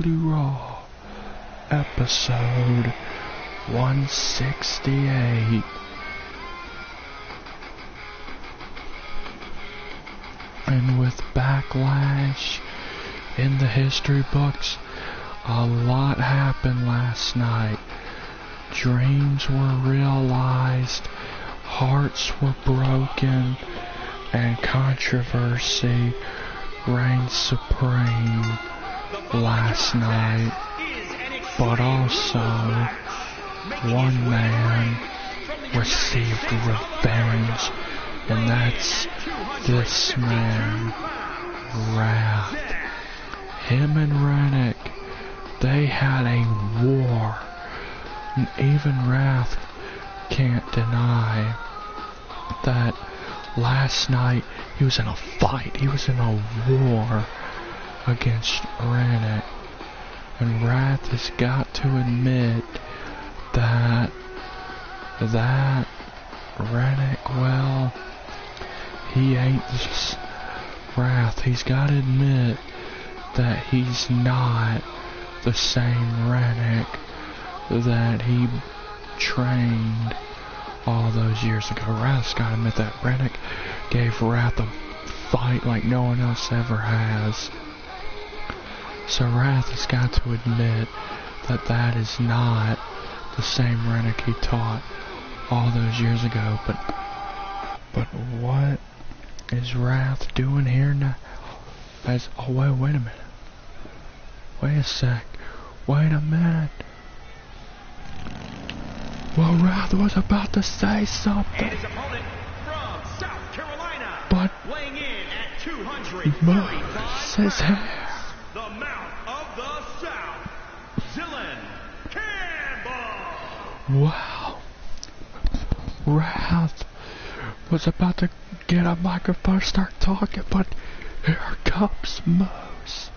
Jcw Raw, episode 168. And with backlash in the history books, a lot happened last night. Dreams were realized, hearts were broken, and controversy reigned supreme last night. But also, one man received revenge, and that's this man, Wrath. Him and Rennick, they had a war, and even Wrath can't deny that last night he was in a fight, he was in a war against Rennick. And Wrath has got to admit that Rennick, well, he ain't just Wrath. He's got to admit that he's not the same Rennick that he trained all those years ago. Wrath's got to admit that Rennick gave Wrath a fight like no one else ever has. So Wrath has got to admit that that is not the same Rennick he taught all those years ago. But what is Wrath doing here now? Wait a minute. Wait a sec. Wait a minute. Well, Wrath was about to say something. And his opponent from South Carolina, but weighing in at 235 his hair. the Mount of the South, Dylan Campbell. Wow. Wrath was about to get a microphone and start talking, but here comes Moose,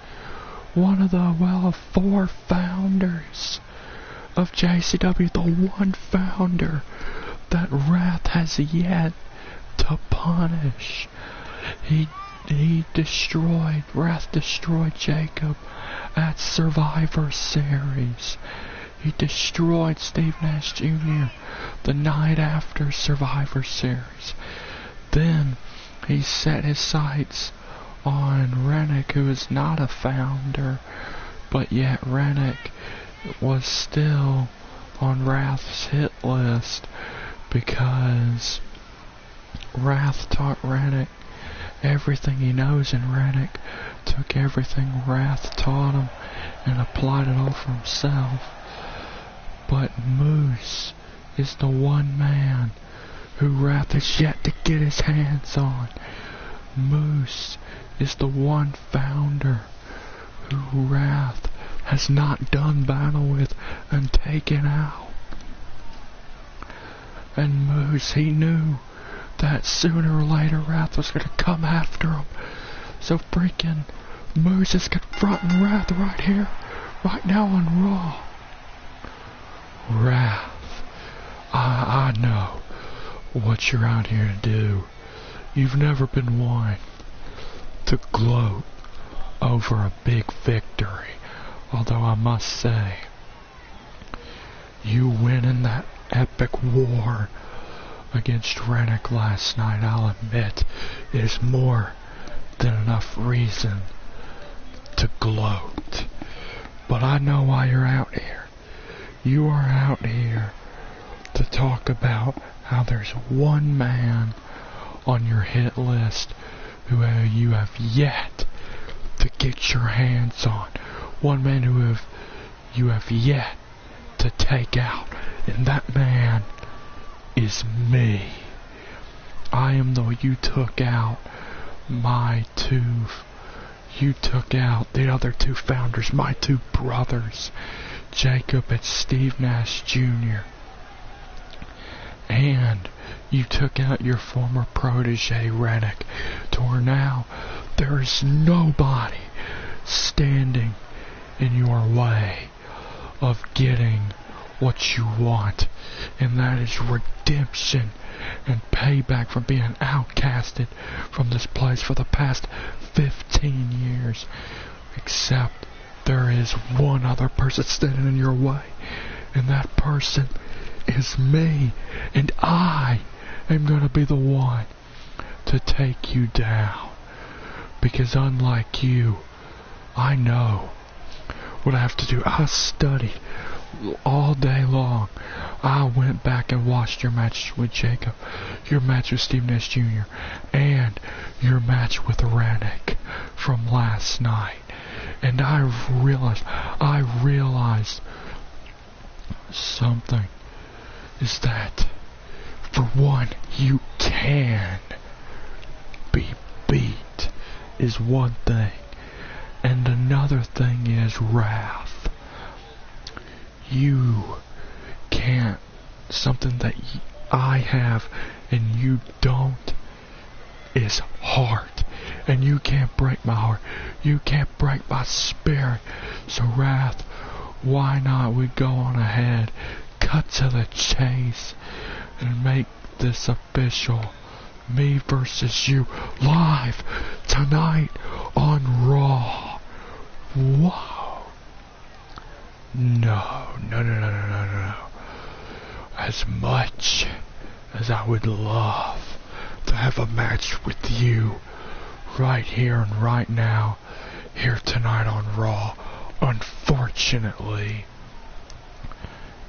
one of the, four founders of JCW, the one founder that Wrath has yet to punish. Wrath destroyed Jacob at Survivor Series. He destroyed Steve Nash Jr. the night after Survivor Series. Then he set his sights on Rennick, who is not a founder, but yet Rennick was still on Wrath's hit list because Wrath taught Rennick everything he knows, and Rennick took everything Wrath taught him and applied it all for himself. But Moose is the one man who Wrath has yet to get his hands on. Moose is the one founder who Wrath has not done battle with and taken out. And Moose, he knew that sooner or later Wrath was going to come after him. So freaking Moose is confronting Wrath right here, right now on Raw. Wrath, I know what you're out here to do. You've never been one to gloat over a big victory. Although I must say, you winning that epic war against Rennick last night, I'll admit, is more than enough reason to gloat. But I know why you're out here. You are out here to talk about how there's one man on your hit list who you have yet to get your hands on. One man who you have yet to take out. And that man is me. I am the you took out you took out the other two founders, my two brothers, Jacob and Steve Nash Jr. And you took out your former protege, Rennick, to where now there is nobody standing in your way of getting what you want, and that is redemption and payback for being outcasted from this place for the past 15 years, except there is one other person standing in your way, and that person is me, and I am going to be the one to take you down. Because unlike you, I know what I have to do. I studied all day long. I went back and watched your match with Jacob, your match with Steve Nash Jr., and your match with Rennick from last night. And I realized something, is that, for one, you can be beat, is one thing. And another thing is wrath. You can't, something that I have and you don't, is heart. And you can't break my heart. You can't break my spirit. So Wrath, why not we go on ahead, cut to the chase, and make this official. Me versus you, live tonight on Raw. Whoa. No. As much as I would love to have a match with you right here and right now, here tonight on Raw, unfortunately,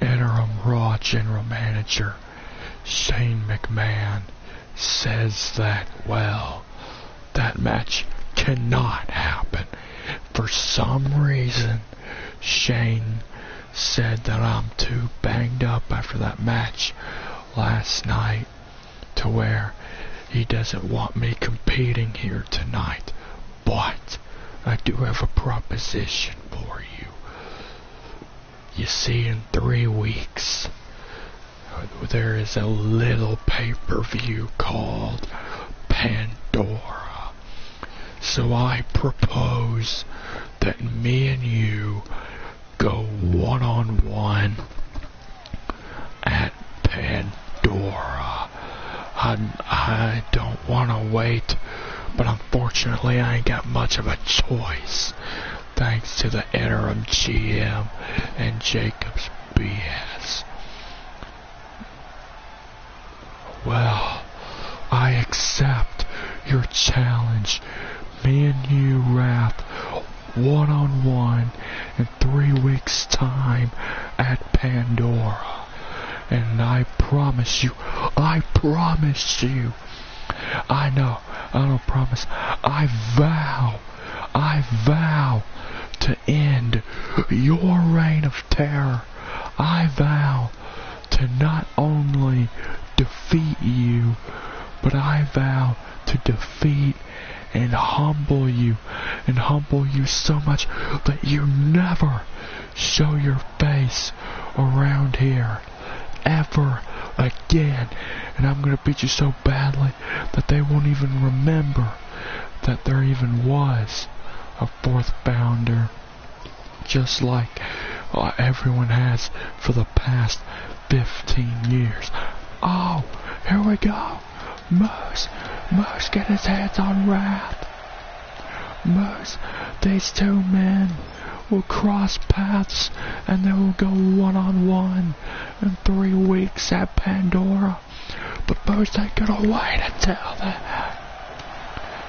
interim Raw General Manager Shane McMahon says that, well, that match cannot happen. For some reason, Shane said that I'm too banged up after that match last night to where he doesn't want me competing here tonight. But I do have a proposition for you. You see, in 3 weeks, there is a little pay-per-view called Pandora. So I propose that me and you go one-on-one at Pandora. I don't want to wait, but unfortunately I ain't got much of a choice, thanks to the interim GM and Jacob's BS. Well, I accept your challenge. Me and you, Wrath, one-on-one in 3 weeks' time at Pandora. And I promise you, I know, I don't promise, I vow to end your reign of terror. I vow to not only defeat you, but I vow to defeat and humble you so much that you never show your face around here ever again. And I'm gonna beat you so badly that they won't even remember that there even was a fourth founder, just like everyone has for the past 15 years. Oh, here we go. Moose get his hands on Wrath. Moose, these two men will cross paths and they will go one-on-one in 3 weeks at Pandora. But Moose ain't gonna wait until that.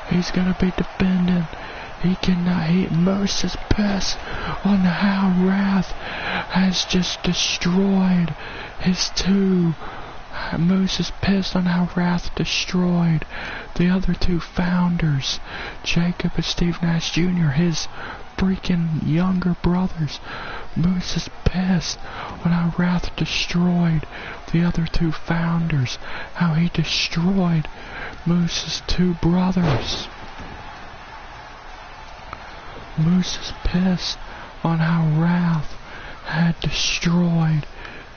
He's gonna be defending. Moose is pissed on how Wrath has just destroyed his two. Moose is pissed on how Wrath destroyed the other two founders, Jacob and Steve Nash Jr., his freaking younger brothers. Moose is pissed on how Wrath destroyed the other two founders, how he destroyed Moose's two brothers. Moose is pissed on how Wrath had destroyed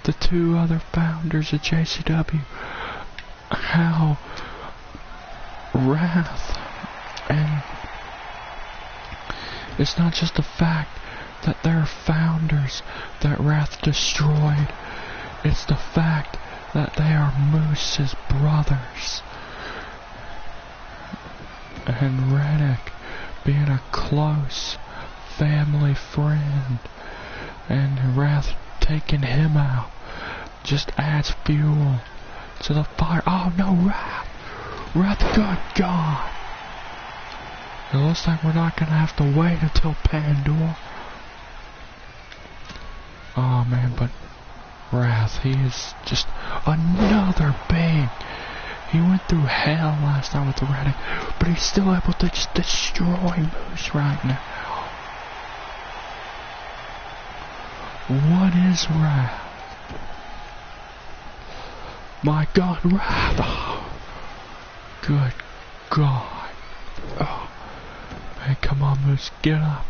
the two other founders of JCW. How Wrath, and it's not just the fact that they're founders that Wrath destroyed, it's the fact that they are Moose's brothers. And Rennick, being a close family friend. And Wrath taking him out just adds fuel to the fire. Oh no, Wrath! Wrath, good God! It looks like we're not gonna have to wait until Pandora. Oh man, but Wrath, he is just another being. He went through hell last time with the Red, but he's still able to just destroy Moose right now. What is Wrath? My God, Wrath! Oh, good God. Oh, man, come on, Moose, get up.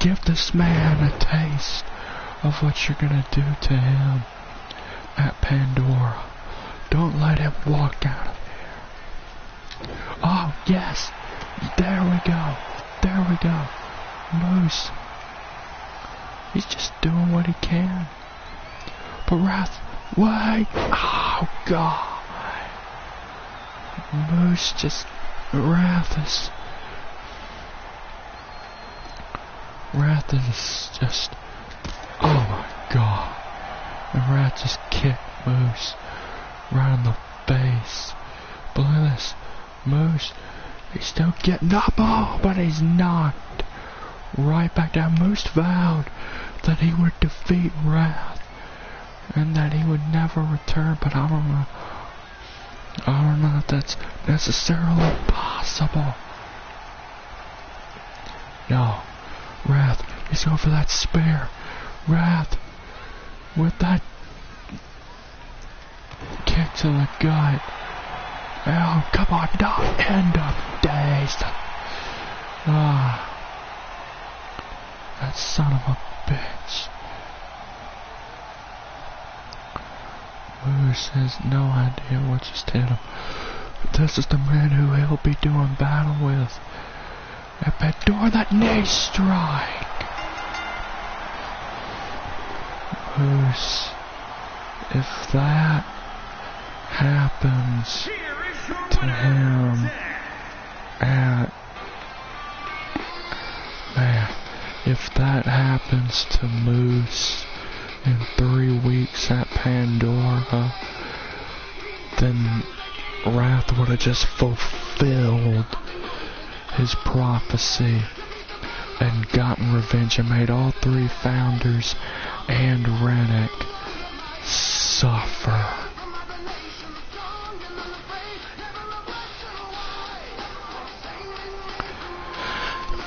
Give this man a taste of what you're gonna do to him at Pandora. Don't let him walk out of here. Oh, yes. There we go. There we go. Moose. He's just doing what he can. But Wrath, wait. Oh, God. Moose just... Wrath is just... Oh, my God. And Wrath just kicked Moose right in the face. But look at this. Moose, he's still getting up. Oh, but he's knocked right back down. Moose vowed that he would defeat Wrath and that he would never return, but I don't know if that's necessarily possible. No. Wrath, he's going for that spear. Wrath, with that kick to the gut. Oh, come on, no, end of days. Ah, that son of a bitch. Moose has no idea what just hit him. This is the man who he'll be doing battle with at Pandora. That knee strike. Moose, if that happens to him at... Man, if that happens to Moose in 3 weeks at Pandora, then Wrath would have just fulfilled his prophecy and gotten revenge and made all 3 founders and Rennick suffer.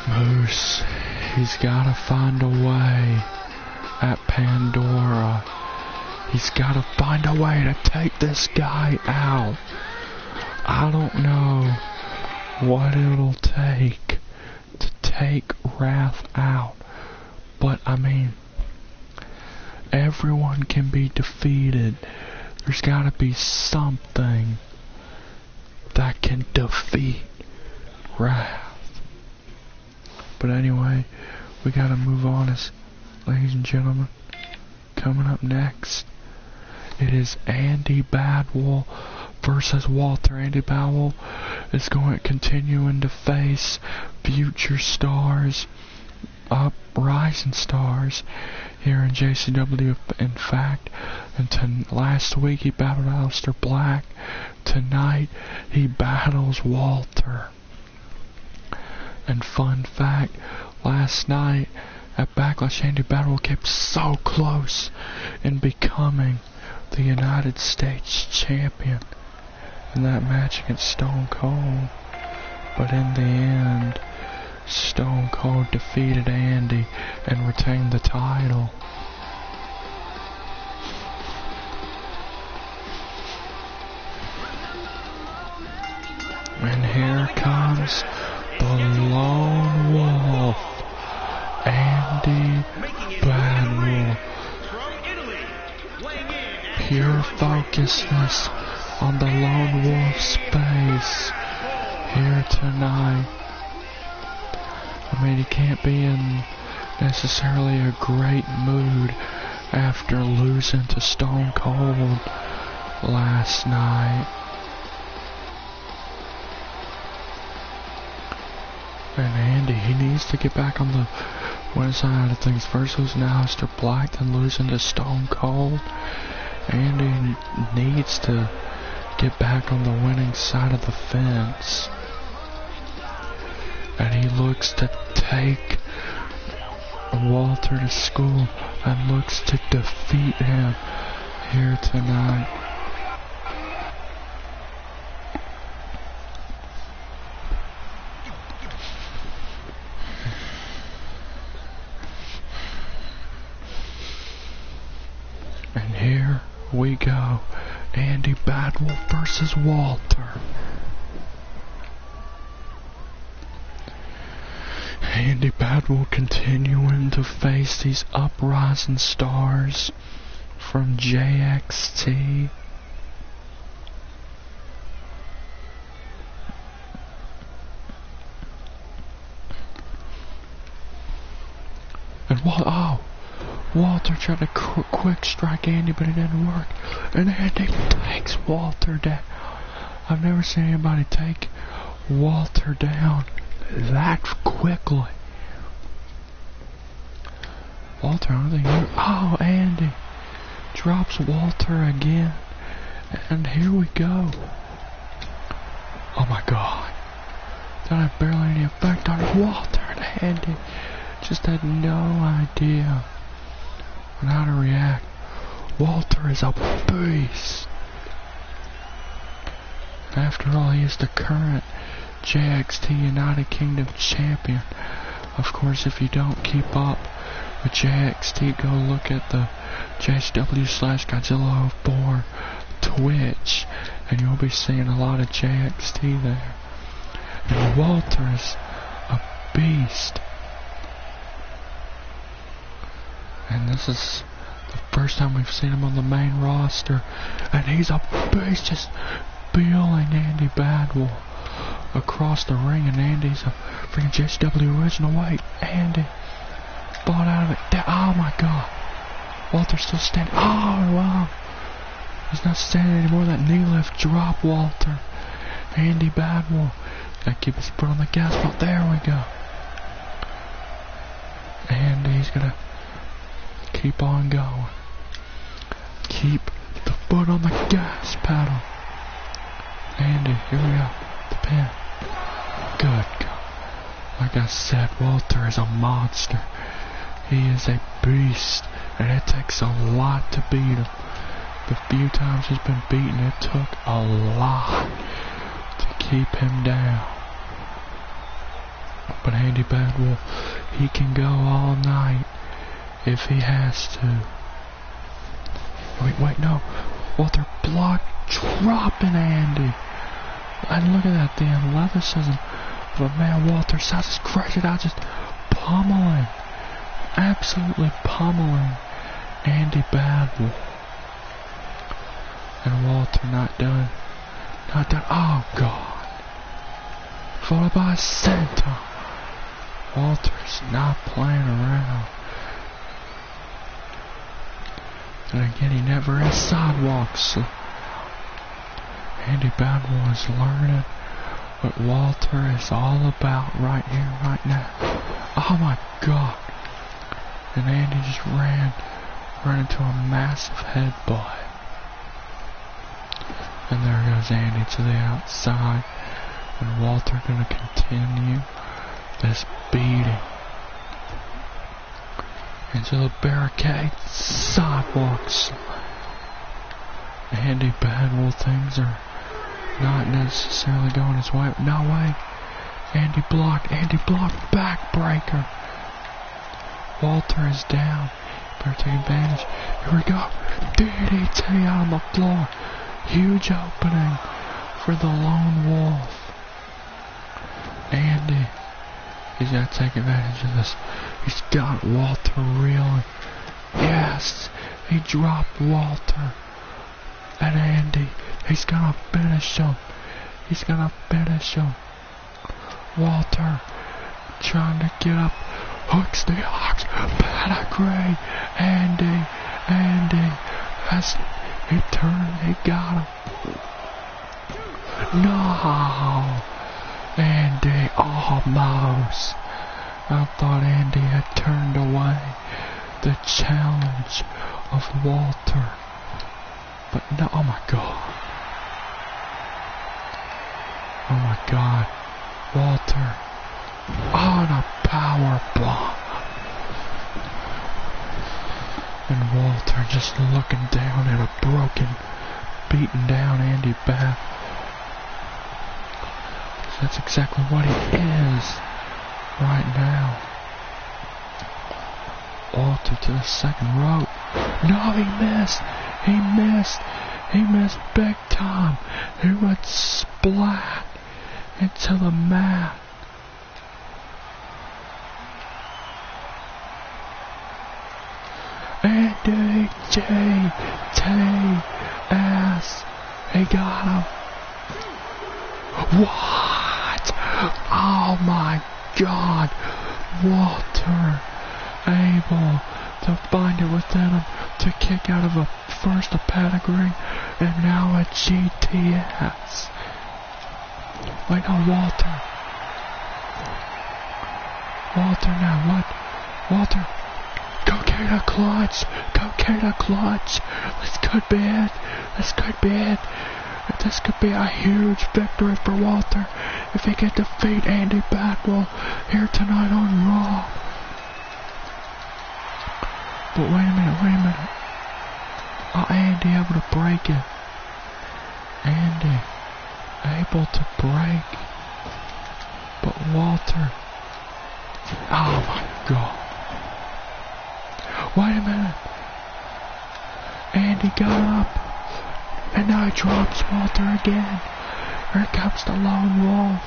Moose, he's gotta find a way at Pandora. He's gotta find a way to take this guy out. I don't know what it'll take to take Wrath out, but I mean, everyone can be defeated. There's gotta be something that can defeat Wrath. But anyway, we gotta move on, ladies and gentlemen. Coming up next, it is Andy Badwell versus Walter. Andy Badwell is continuing to face future stars, rising stars here in JCW. In fact, last week he battled Aleister Black. Tonight he battles Walter. And fun fact, last night at Backlash, Andy Badwell kept so close in becoming the United States champion in that match against Stone Cold. But in the end, Stone Cold defeated Andy and retained the title. And here comes the Lone Wolf, Andy Badwell. Pure focusness on the Lone Wolf's face here tonight. I mean, he can't be in necessarily a great mood after losing to Stone Cold last night. And Andy, he needs to get back on the winning side of things. First losing to Aleister Black, then losing to Stone Cold. Andy needs to get back on the winning side of the fence. And he looks to take Walter to school and looks to defeat him here tonight. And here we go. Andy Badwolf versus Walter. Andy Badwolf continuing to face these uprising stars from JXT. And Walter tried to quick strike Andy, but it didn't work. And Andy takes Walter down. I've never seen anybody take Walter down that quickly. Walter, I don't think Andy drops Walter again. And here we go. Oh my God. That had barely any effect on Walter, and Andy just had no idea on how to react. Walter is a beast. After all, he is the current JXT United Kingdom champion. Of course, if you don't keep up with JXT, go look at the Jcw/Godzilla04 Twitch, and you'll be seeing a lot of JXT there. And Walter is a beast. And this is the first time we've seen him on the main roster. And he's a beast, just peeling Andy Badwolf across the ring. And Andy's a freaking JCW original. Wait, Andy bought out of it. Oh my God. Walter's still standing. Oh wow. He's not standing anymore. That knee lift dropped Walter. Andy Badwolf. Gotta keep his foot on the gas pedal. There we go. And he's gonna keep on going. Keep the foot on the gas pedal. Andy, here we go. The pin. Good God. Like I said, Walter is a monster. He is a beast. And it takes a lot to beat him. The few times he's been beaten, it took a lot to keep him down. But Andy Badwolf, he can go all night if he has to. Wait, no. Walter blocked, dropping Andy. And look at that, the athleticism of a man Walter size is crazy. I just pummeling, absolutely pummeling Andy Badwolf. And Walter not done. Oh God. Followed by a senton. Walter's not playing around. And again, he never has sidewalks. So Andy Badwolf is learning what Walter is all about right here, right now. Oh my God. And Andy just ran into a massive headbutt. And there goes Andy to the outside. And Walter gonna continue this beating. Into the barricade, sidewalks. Andy Badwolf, things are not necessarily going his way. No way. Andy blocked, backbreaker. Walter is down. Better take advantage. Here we go. DDT out on the floor. Huge opening for the Lone Wolf. Andy, he's got to take advantage of this. He's got Walter reeling. Yes, he dropped Walter. And Andy, he's gonna finish him. Walter trying to get up. Hooks the ox. Pedigree. Andy. He turned. He got him. No. Andy almost. I thought Andy had turned away the challenge of Walter. But no, oh my God. Oh my God. Walter on a power bomb. And Walter just looking down at a broken, beaten down Andy back. That's exactly what he is right now. Walter to the second rope. No, he missed. He missed. He missed big time. He went splat into the mat. Andy JTS. He got him. What? Oh my God. Walter able to find it within him to kick out of first a pedigree and now a GTS. Wait, no, Walter. Walter now, what? Walter. Cocaine clutch. Cocaine clutch. This could be it. This could be it. This could be a huge victory for Walter if he can defeat Andy Bagwell here tonight on Raw. But wait a minute. Oh, Andy able to break it. Andy able to break. But Walter. Oh my God. Wait a minute. Andy got up. And now he drops Walter again. Here comes the Lone Wolf.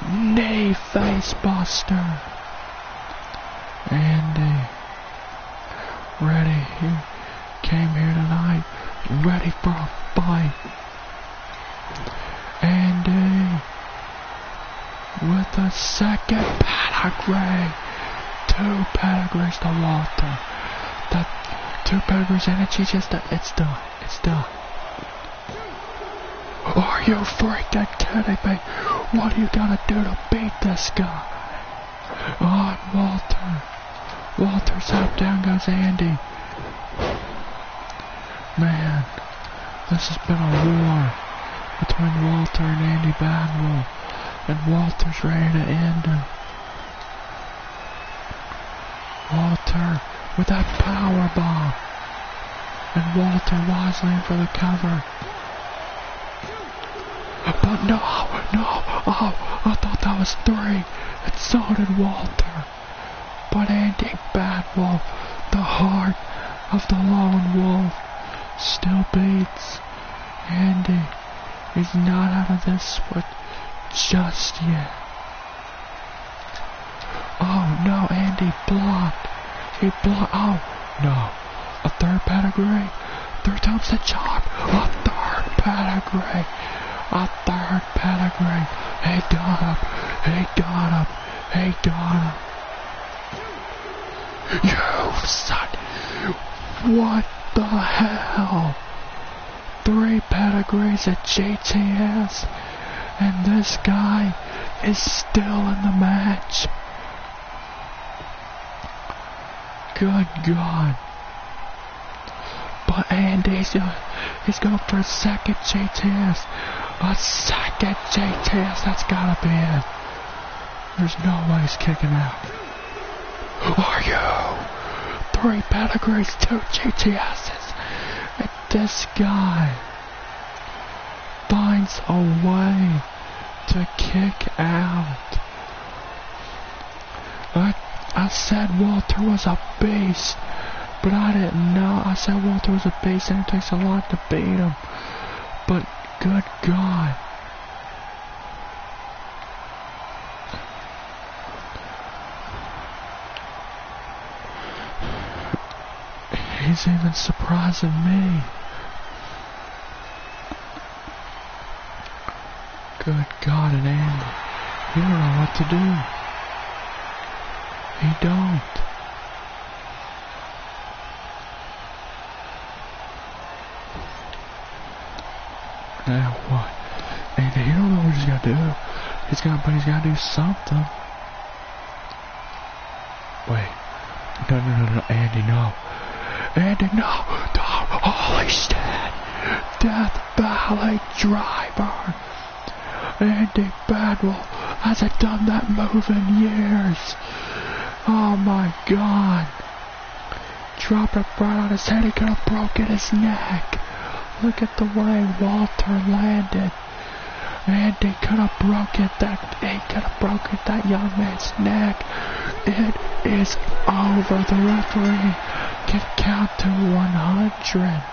Knee face buster. Andy. Ready. He came here tonight. Ready for a fight. Andy. With a second pedigree. 2 pedigrees to Walter. The 2 pedigrees and it's done. It's done. Are you freaking kidding me? What are you gonna do to beat this guy? On Walter. Walter's up, down goes Andy. Man, this has been a war between Walter and Andy Bagwell. And Walter's ready to end him. Walter with that power bomb. And Walter wisely in for the cover. But no, oh, I thought that was 3. And so did Walter. But Andy Bagwell, the heart of the Lone Wolf, still beats. Andy is not out of this one just yet. Oh no, Andy blocked. He blocked. Oh no. A 3rd pedigree. 3 times the chop. A 3rd pedigree. A 3rd pedigree. He got him. You son. What the hell? 3 pedigrees at JTS. And this guy is still in the match. Good God. But Andy's going for a second JTS. A second JTS. That's gotta be it. There's no way he's kicking out. Are you? 3 pedigrees, 2 GTSs. And this guy finds a way to kick out. I said Walter was a beast, but I didn't know. I said Walter was a beast and it takes a lot to beat him. But good God. He's even surprising me. Good God, and Andy, he don't know what to do. He don't. Now what? And he don't know what he's got to do. But he's got to do something. Wait. No. Andy, no. Oh, he's dead. Death Valley Driver. Andy Badwell hasn't done that move in years. Oh my God. Dropped it right on his head. He could have broken his neck. Look at the way Walter landed. Andy could have broken that young man's neck. It is over. The referee can count to 100.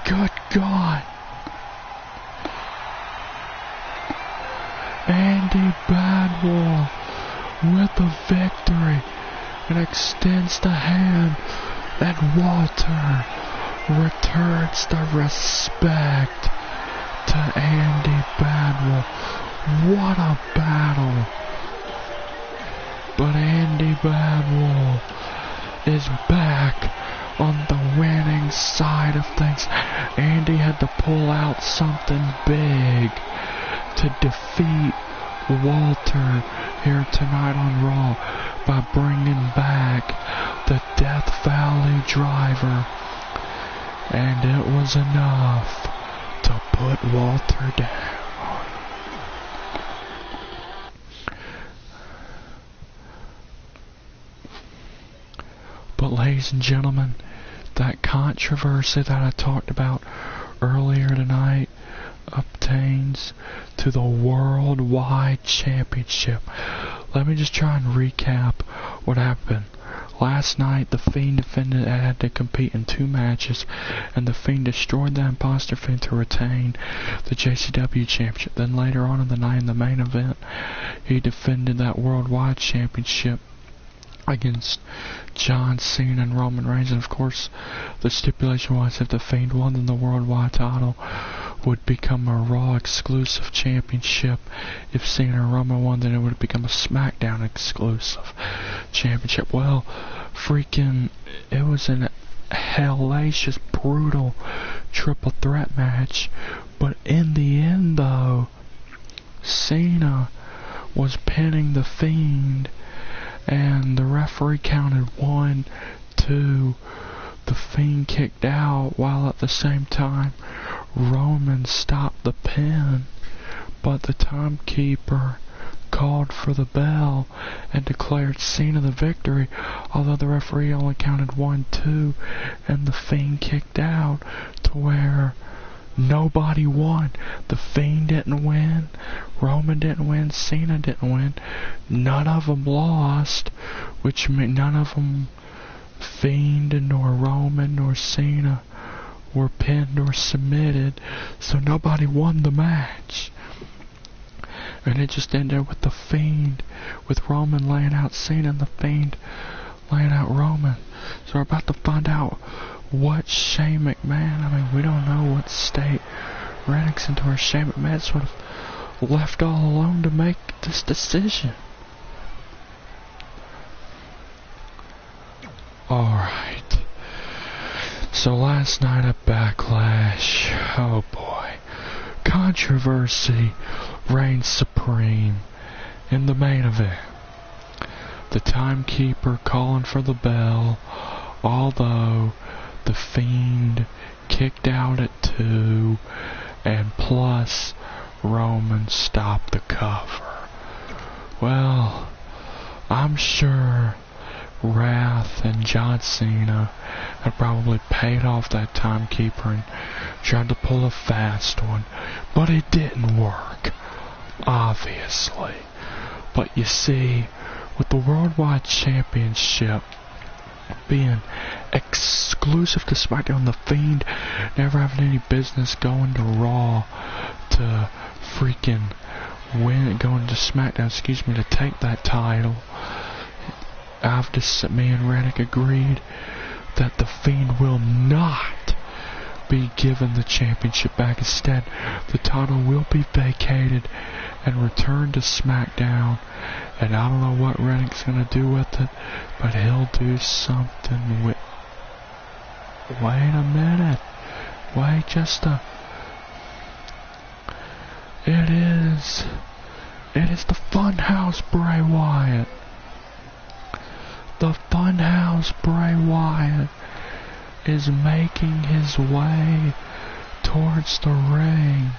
Good God. Andy Badwell with the victory and extends the hand, and Walter returns the respect to Andy Badwell. What a battle. But Andy Badwell is back on the winning side of things. Andy had to pull out something big to defeat Walter here tonight on Raw by bringing back the Death Valley Driver. And it was enough to put Walter down. But ladies and gentlemen, that controversy that I talked about earlier tonight obtains to the Worldwide Championship. Let me just try and recap what happened. Last night, The Fiend defended and had to compete in 2 matches, and The Fiend destroyed the Imposter Fiend to retain the JCW Championship. Then later on in the night, in the main event, he defended that Worldwide Championship against John Cena and Roman Reigns. And of course, the stipulation was if The Fiend won, then the Worldwide title would become a Raw exclusive championship. If Cena or Roman won, then it would become a SmackDown exclusive championship. Well, it was an hellacious, brutal triple threat match. But in the end, though, Cena was pinning The Fiend, and the referee counted 1, 2. The Fiend kicked out, while at the same time Roman stopped the pin. But the timekeeper called for the bell and declared Cena the victory, although the referee only counted 1, 2, and the Fiend kicked out, to where nobody won. The Fiend didn't win, Roman didn't win, Cena didn't win. None of them lost, which meant none of them, Fiend nor Roman nor Cena, were pinned or submitted, so nobody won the match. And it just ended with the Fiend, with Roman laying out Cena and the Fiend laying out Roman. So we're about to find out what Shane McMahon, we don't know what state Rennick's into, or Shane McMahon sort of left all alone to make this decision. Alright. So last night at Backlash, oh boy, controversy reigned supreme in the main event. The timekeeper calling for the bell, although the Fiend kicked out at 2, and plus Roman stopped the cover. Well, I'm sure Wrath and John Cena had probably paid off that timekeeper and tried to pull a fast one, but it didn't work, obviously. But you see, with the Worldwide Championship being exclusive to SmackDown, the Fiend never having any business going to Raw to freaking win, going to SmackDown, to take that title. Me and Rennick agreed that the Fiend will not be given the championship back. Instead, the title will be vacated and returned to SmackDown. And I don't know what Rennick's gonna do with it, but he'll do something with... Wait a minute. Wait just a... It is the Funhouse Bray Wyatt. The Funhouse Bray Wyatt is making his way towards the ring.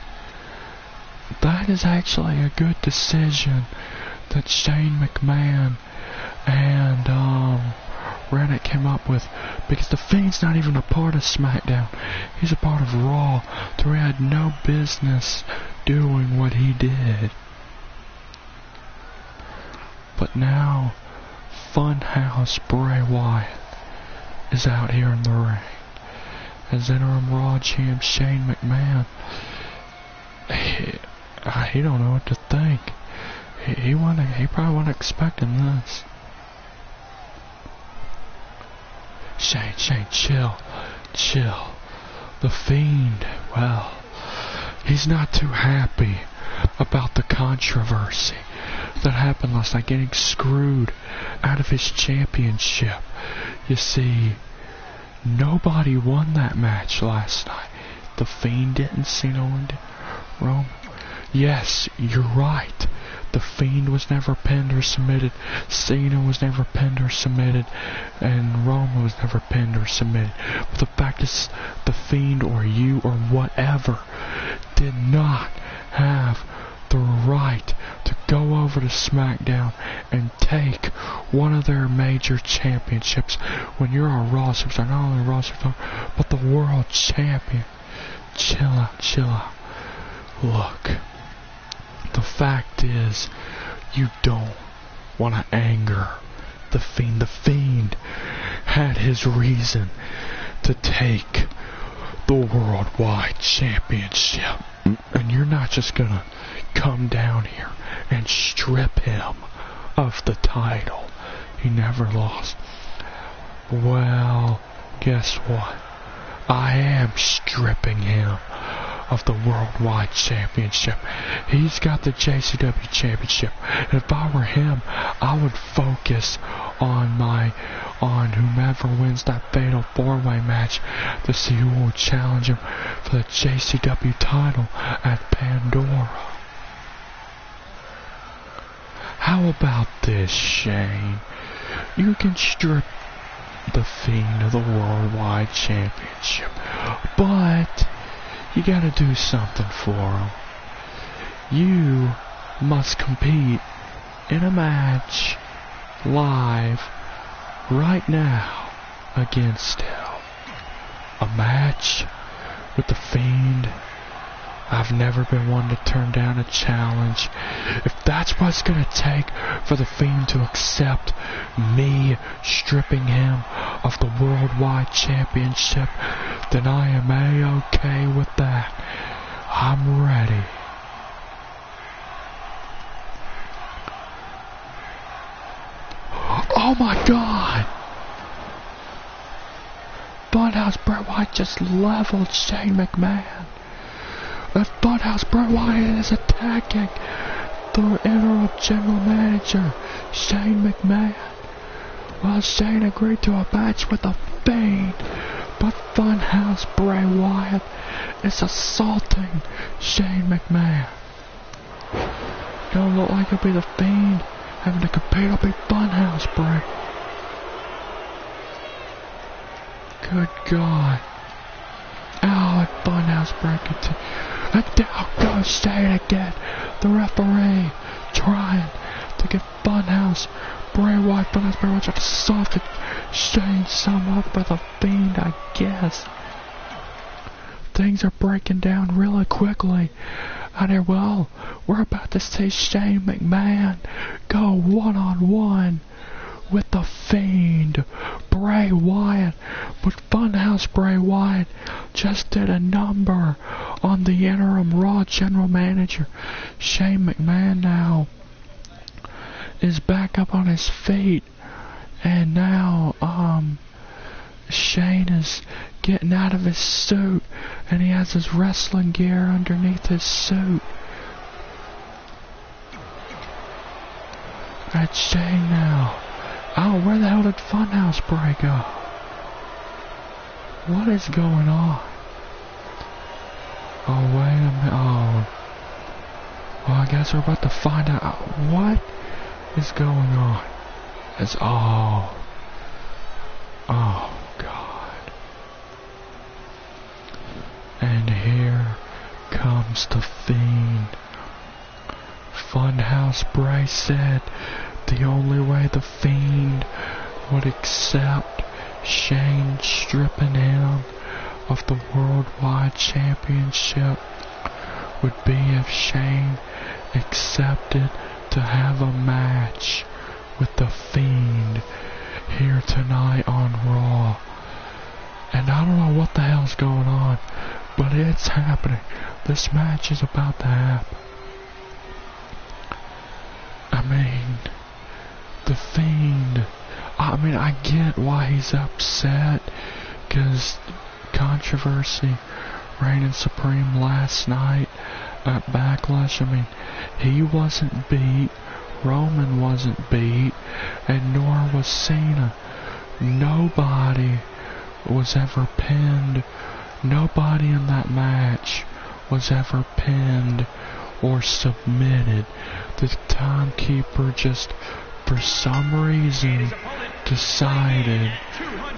That is actually a good decision that Shane McMahon and Rennick came up with, because the Fiend's not even a part of SmackDown. He's a part of Raw, so he had no business doing what he did. But now, Funhouse Bray Wyatt is out here in the ring as interim Raw champ Shane McMahon. He don't know what to think. He probably wasn't expecting this. Shane, chill. The Fiend, well, he's not too happy about the controversy that happened last night, getting screwed out of his championship. You see, nobody won that match last night. The Fiend didn't, Cena didn't, Roman. Yes, you're right. The Fiend was never pinned or submitted. Cena was never pinned or submitted. And Roman was never pinned or submitted. But the fact is, the Fiend or you or whatever did not have the right to go over to SmackDown and take one of their major championships when you're a Raw superstar, not only a Raw superstar, but the world champion. Chill out. Look, the fact is, you don't want to anger the Fiend. The Fiend had his reason to take the Worldwide Championship. And you're not just gonna come down here and strip him of the title. He never lost. Well, guess what? I am stripping him of the Worldwide Championship. He's got the JCW Championship. And if I were him, I would focus on whomever wins that fatal 4-way match to see who will challenge him for the JCW title at Pandora. How about this, Shane? You can strip the Fiend of the Worldwide Championship, but you gotta do something for him. You must compete in a match live right now against him. A match with the Fiend. I've never been one to turn down a challenge. If that's what it's gonna take for the Fiend to accept me stripping him of the Worldwide Championship, then I am A-okay with that. I'm ready. Oh my God! Funhouse Bray Wyatt just leveled Shane McMahon. That Funhouse Bray Wyatt is attacking the interim general manager, Shane McMahon. Well, Shane agreed to a match with the Fiend, but Funhouse Bray Wyatt is assaulting Shane McMahon. Don't look like it'll be the Fiend having to compete. It'll be Funhouse Bray. Good God. Oh, and Funhouse Bray continues. And down goes Shane again. The referee trying to get Funhouse Bray Wyatt. Funhouse Bray Wyatt trying to soften Shane some up with a Fiend, I guess. Things are breaking down really quickly. And well, we're about to see Shane McMahon go one-on-one with the Fiend, Bray Wyatt. But Funhouse Bray Wyatt just did a number on the interim Raw general manager. Shane McMahon now is back up on his feet, and now Shane is getting out of his suit, and he has his wrestling gear underneath his suit. That's Shane now. Oh, where the hell did Funhouse Bray go? What is going on? Oh, wait a minute. Oh. Well, I guess we're about to find out what is going on. It's oh God. And here comes the Fiend. Funhouse Bray said the only way the Fiend would accept Shane stripping him of the Worldwide Championship would be if Shane accepted to have a match with the Fiend here tonight on Raw. And I don't know what the hell's going on, but it's happening. This match is about to happen. I mean, the Fiend, I get why he's upset, because controversy reigning supreme last night at Backlash. I mean, he wasn't beat, Roman wasn't beat, and nor was Cena. Nobody was ever pinned. Nobody in that match was ever pinned or submitted. The timekeeper just, for some reason, decided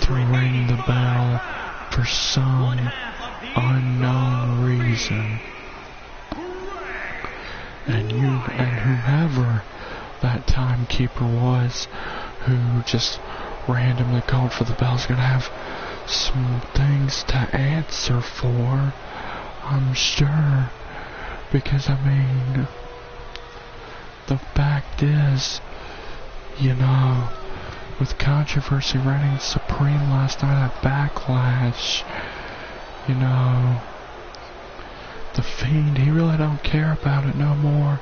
to ring the bell for some unknown reason. And whoever that timekeeper was who just randomly called for the bell is gonna have some things to answer for, I'm sure. Because I mean, the fact is, you know, with controversy reigning supreme last night at Backlash, you know, the Fiend, he really don't care about it no more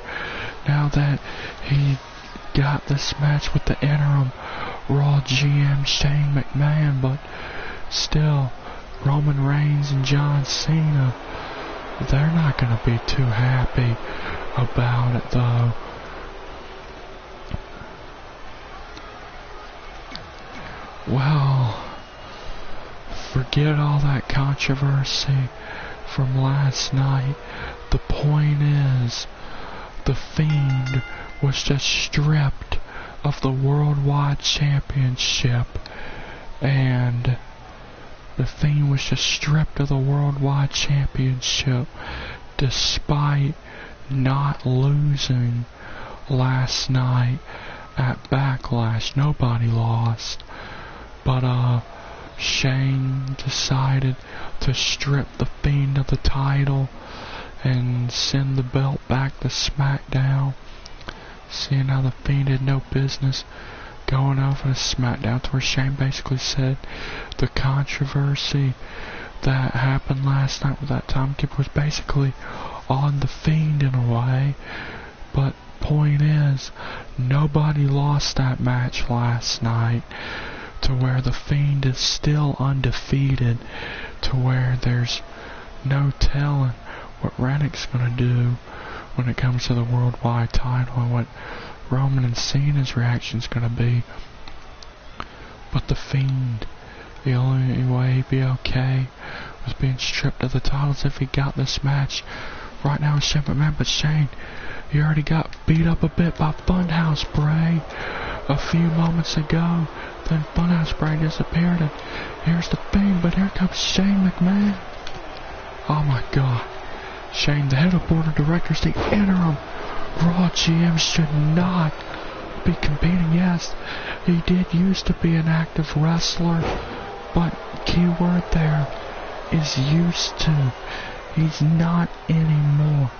now that he got this match with the interim Raw GM Shane McMahon. But still, Roman Reigns and John Cena, they're not going to be too happy about it though. Well, forget all that controversy from last night. The point is, the Fiend was just stripped of the Worldwide Championship, and the Fiend was just stripped of the Worldwide Championship despite not losing last night at Backlash. Nobody lost, but Shane decided to strip the Fiend of the title and send the belt back to SmackDown, seeing how the Fiend had no business going over to SmackDown, to where Shane basically said the controversy that happened last night with that timekeeper was basically on the Fiend in a way. But point is, nobody lost that match last night, to where the Fiend is still undefeated, to where there's no telling what Rennick's gonna do when it comes to the worldwide title and what Roman and Cena's reaction's gonna be. But the Fiend, the only way he'd be okay was being stripped of the titles if he got this match right now with Shane McMahon. But Shane, you already got beat up a bit by Funhouse Bray a few moments ago. Then Funhouse Bray disappeared, and here's the Fiend, but here comes Shane McMahon. Oh my God. Shane, the head of board of directors, the interim Raw GM, should not be competing. Yes, he did used to be an active wrestler, but keyword there is used to. He's not anymore.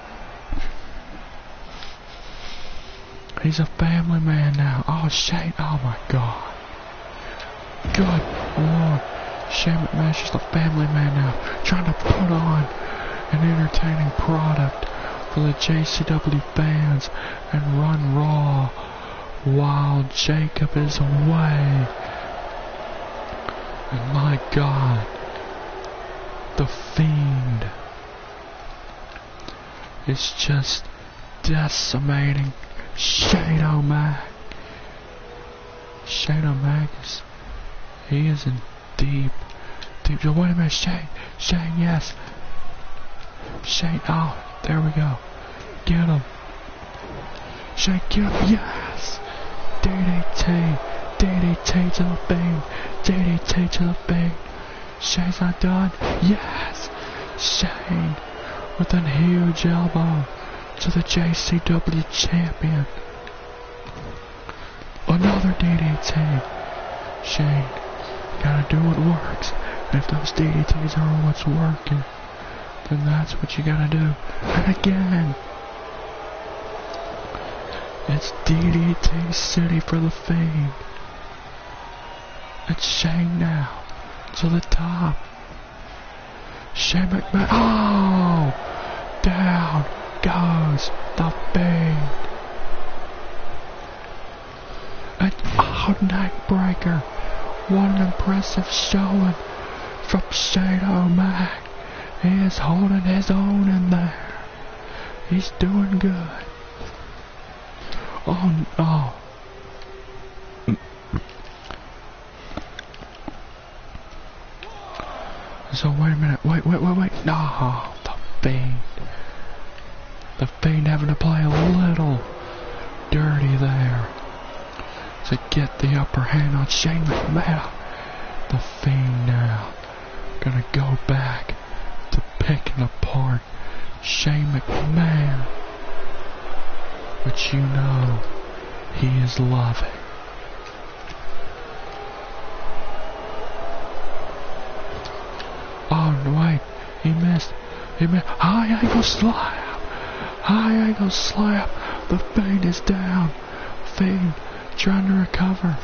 He's a family man now. Oh, Shane, oh my God. Good Lord. Shane McMahon's just a family man now, trying to put on an entertaining product for the JCW fans and run Raw while Jacob is away. And my God, the Fiend is just decimating Shane O'Mac. Shane O'Mac he is in deep. Wait a minute, Shane, yes. Shane, oh, there we go. Get him. Shane, get him. Yes! DDT. DDT to the beam. DDT to the beam. Shane's not done. Yes! Shane with a huge elbow to the JCW champion. Another DDT. Shane, gotta do what works. And if those DDTs are what's working, then that's what you gotta do. And again, it's DDT City for the Fiend. It's Shane now to the top. Shane McMahon. Oh! Down goes the Fiend. Neck breaker. What an impressive showing from Shane O'Mac. He is holding his own in there. He's doing good. Oh no. So wait a minute. Wait. No, the Fiend. The Fiend having to play a little dirty there to get the upper hand on Shane McMahon. The Fiend now gonna go back to picking apart Shane McMahon, which you know he is loving. Oh wait, he missed. High angle slap. High angle slap. The Fiend is down. Fiend trying to recover,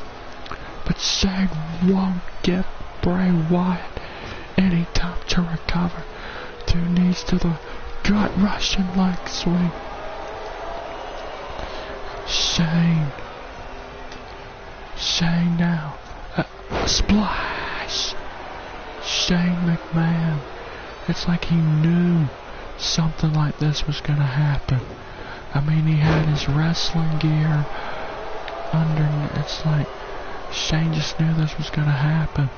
but Shane won't give Bray Wyatt any time to recover. 2 knees to the gut, Russian leg sweep. Shane now, a splash. Shane McMahon. It's like he knew something like this was gonna happen. I mean, he had his wrestling gear under. It's like Shane just knew this was gonna happen.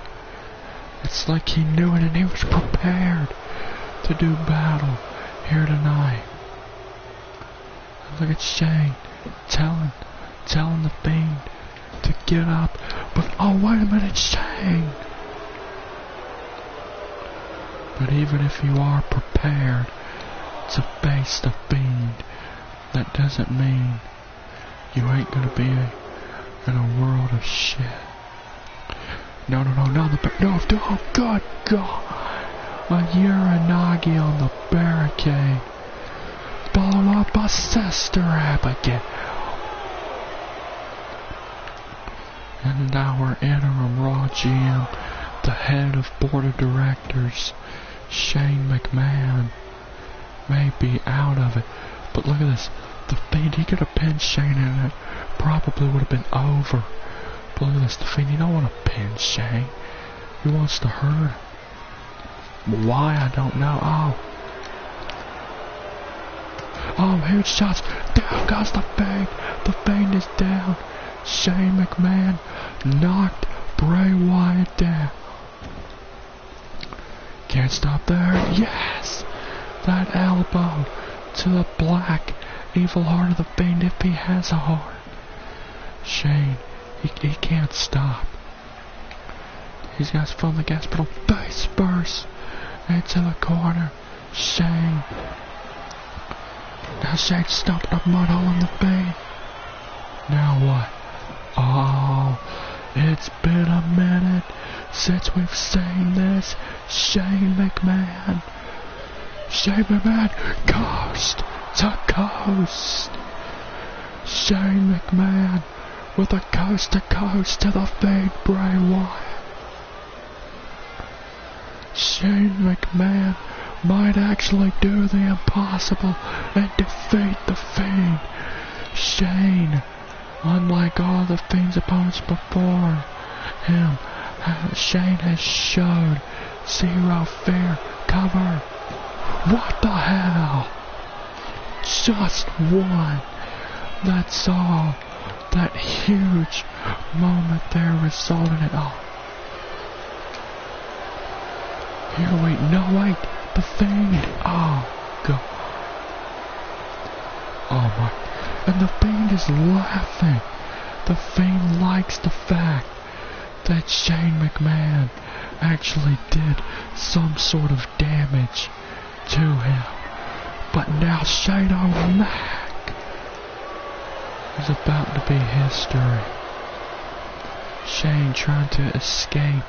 It's like he knew it and he was prepared to do battle here tonight. And look at Shane telling the Fiend to get up, but oh wait a minute, Shane. But even if you are prepared to face the Fiend, that doesn't mean you ain't gonna be in a world of shit. No, oh, good God. A Uranagi on the barricade. Followed up by Sister Abigail. And our interim Raw GM, the head of board of directors, Shane McMahon, may be out of it. But look at this. The Fiend, he could have pinned Shane and it probably would have been over. But look at this, the Fiend, you don't want to pin Shane. He wants to hurt him. Why, I don't know. Oh, huge shots. Down goes the Fiend. The Fiend is down. Shane McMahon knocked Bray Wyatt down. Can't stop there. Yes! That elbow to the black evil heart of the Fiend, if he has a heart. Shane, he can't stop. He's got from the gas pedal. Face first into the corner. Shane. Now Shane stomping a mud hole in the Fiend. Now what? Oh, it's been a minute since we've seen this. Shane McMahon. Coast to coast. Shane McMahon with a coast to coast to the Fiend, Bray Wyatt. Shane McMahon might actually do the impossible and defeat the Fiend. Shane, unlike all the Fiend's opponents before him, Shane has showed zero fear. Cover. What the hell? Just one. That's all. That huge moment there resulted in all. Here, wait, no, wait. the Fiend. Oh, God. Oh, my. And the Fiend is laughing. The Fiend likes the fact that Shane McMahon actually did some sort of damage to him. But now Shane O'Mac is about to be history. Shane trying to escape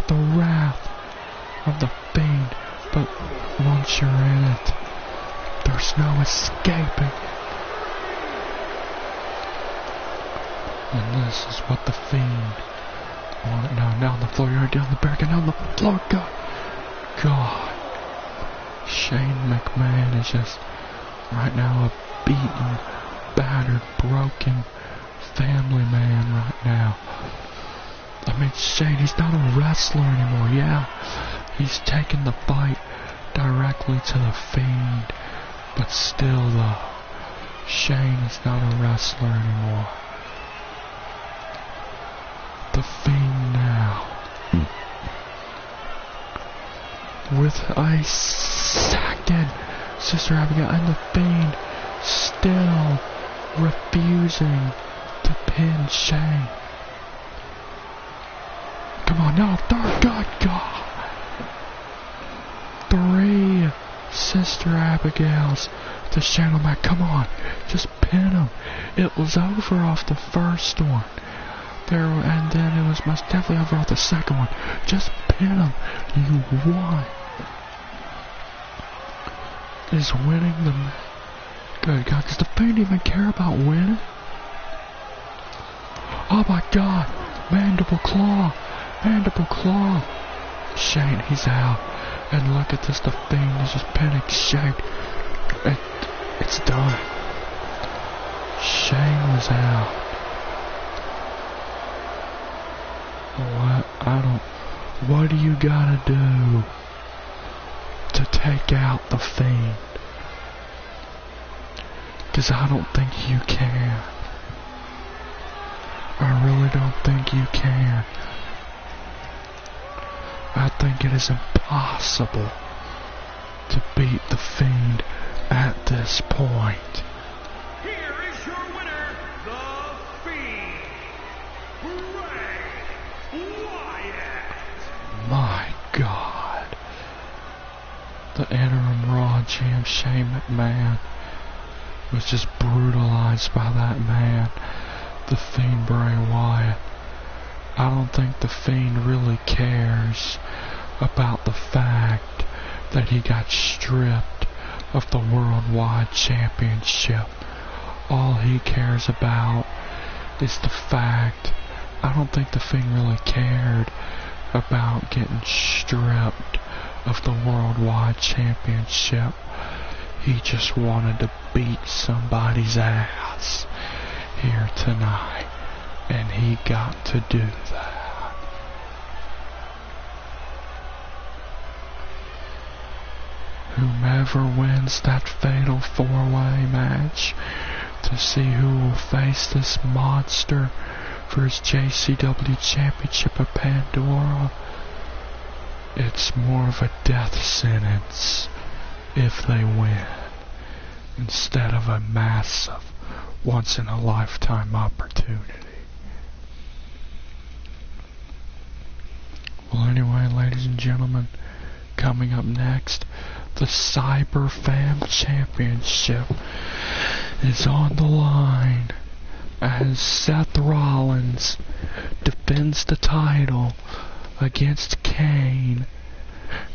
the wrath of the Fiend, but once you're in it, there's no escaping. And this is what the Fiend wanted. Now on the floor, you're down the barricade, on the floor, God. Shane McMahon is just right now a beaten, battered, broken family man right now. I mean, Shane, he's not a wrestler anymore. Yeah, he's taken the fight directly to the Fiend, but still though, Shane is not a wrestler anymore. The Fiend now, with a second Sister Abigail, and the Fiend still refusing to pin Shane. Come on now, third, God. 3 Sister Abigails to Shane O'Mac. Come on, just pin him. It was over off the first one. And then it was most definitely over off the second one. Just pin him. You won. Is winning the match. Good God, does the Fiend even care about winning? Oh my God, mandible claw. Shane, he's out. And look at this, the Fiend is just pinning Shane. It's done. Shane was out. What do you gotta do to take out the Fiend? 'Cause I don't think you can. I really don't think you can. I think it is impossible to beat the Fiend at this point. Here is your winner, the Fiend, Bray Wyatt. My God. The interim Raw champ Shane McMahon was just brutalized by that man, the Fiend Bray Wyatt. I don't think the Fiend really cares about the fact that he got stripped of the Worldwide Championship. All he cares about is the fact, I don't think the Fiend really cared about getting stripped of the Worldwide Championship. He just wanted to beat somebody's ass here tonight. And he got to do that. Whomever wins that fatal 4-way match to see who will face this monster for his JCW Championship of Pandora, it's more of a death sentence if they win, instead of a massive once-in-a-lifetime opportunity. Well, anyway, ladies and gentlemen, coming up next, the Cyber Fam Championship is on the line as Seth Rollins defends the title against Kane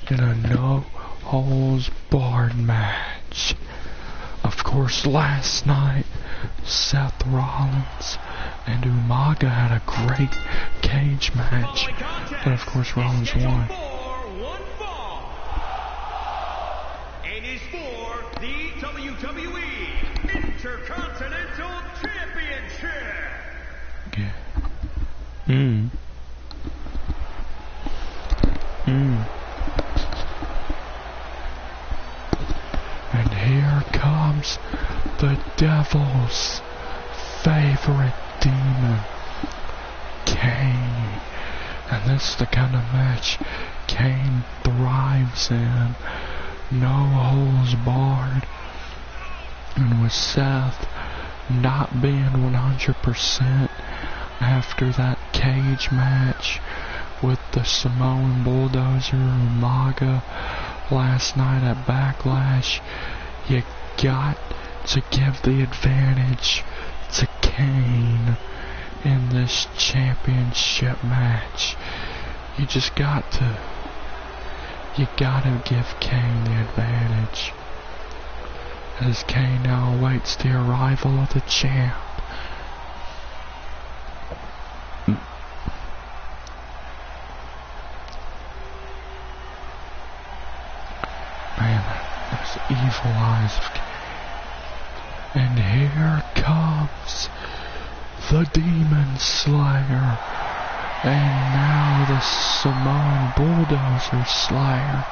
in a no-holds-barred match. Of course, last night, Seth Rollins and Umaga had a great cage match, but of course Rollins won. And is for the WWE Intercontinental Championship. Yeah. And here comes the Devil's favorite demon, Kane. And this is the kind of match Kane thrives in. No holes barred. And with Seth not being 100% after that cage match with the Samoan Bulldozer Umaga last night at Backlash, you got to give the advantage to Kane in this championship match. You gotta give Kane the advantage, as Kane now awaits the arrival of the champ. Man, those evil eyes of Kane. And here comes the Demon Slayer. And now the Samoan Bulldozer Slayer,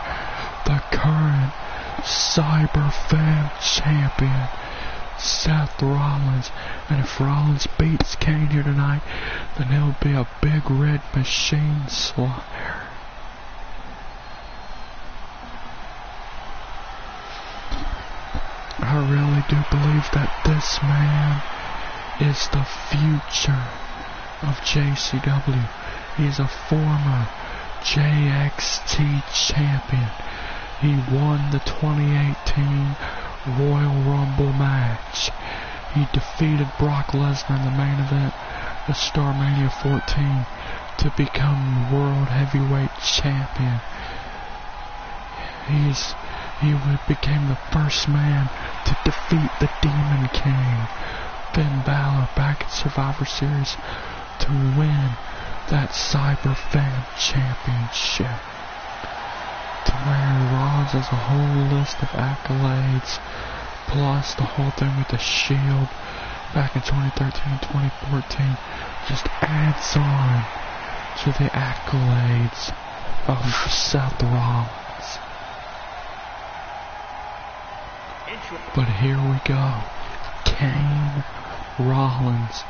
the current Cyber Fam champion, Seth Rollins. And if Rollins beats Kane here tonight, then he'll be a big red machine Slayer. I really do believe that this man is the future of JCW. He's a former JXT champion. He won the 2018 Royal Rumble match. He defeated Brock Lesnar in the main event of StarMania 14 to become World Heavyweight Champion. He became the first man to defeat the Demon King, Finn Balor, back in Survivor Series to win that Cyber Fam Championship. To where Rollins has a whole list of accolades, plus the whole thing with the Shield back in 2013 and 2014 just adds on to the accolades of Seth Rollins. But here we go. Kane Rollins,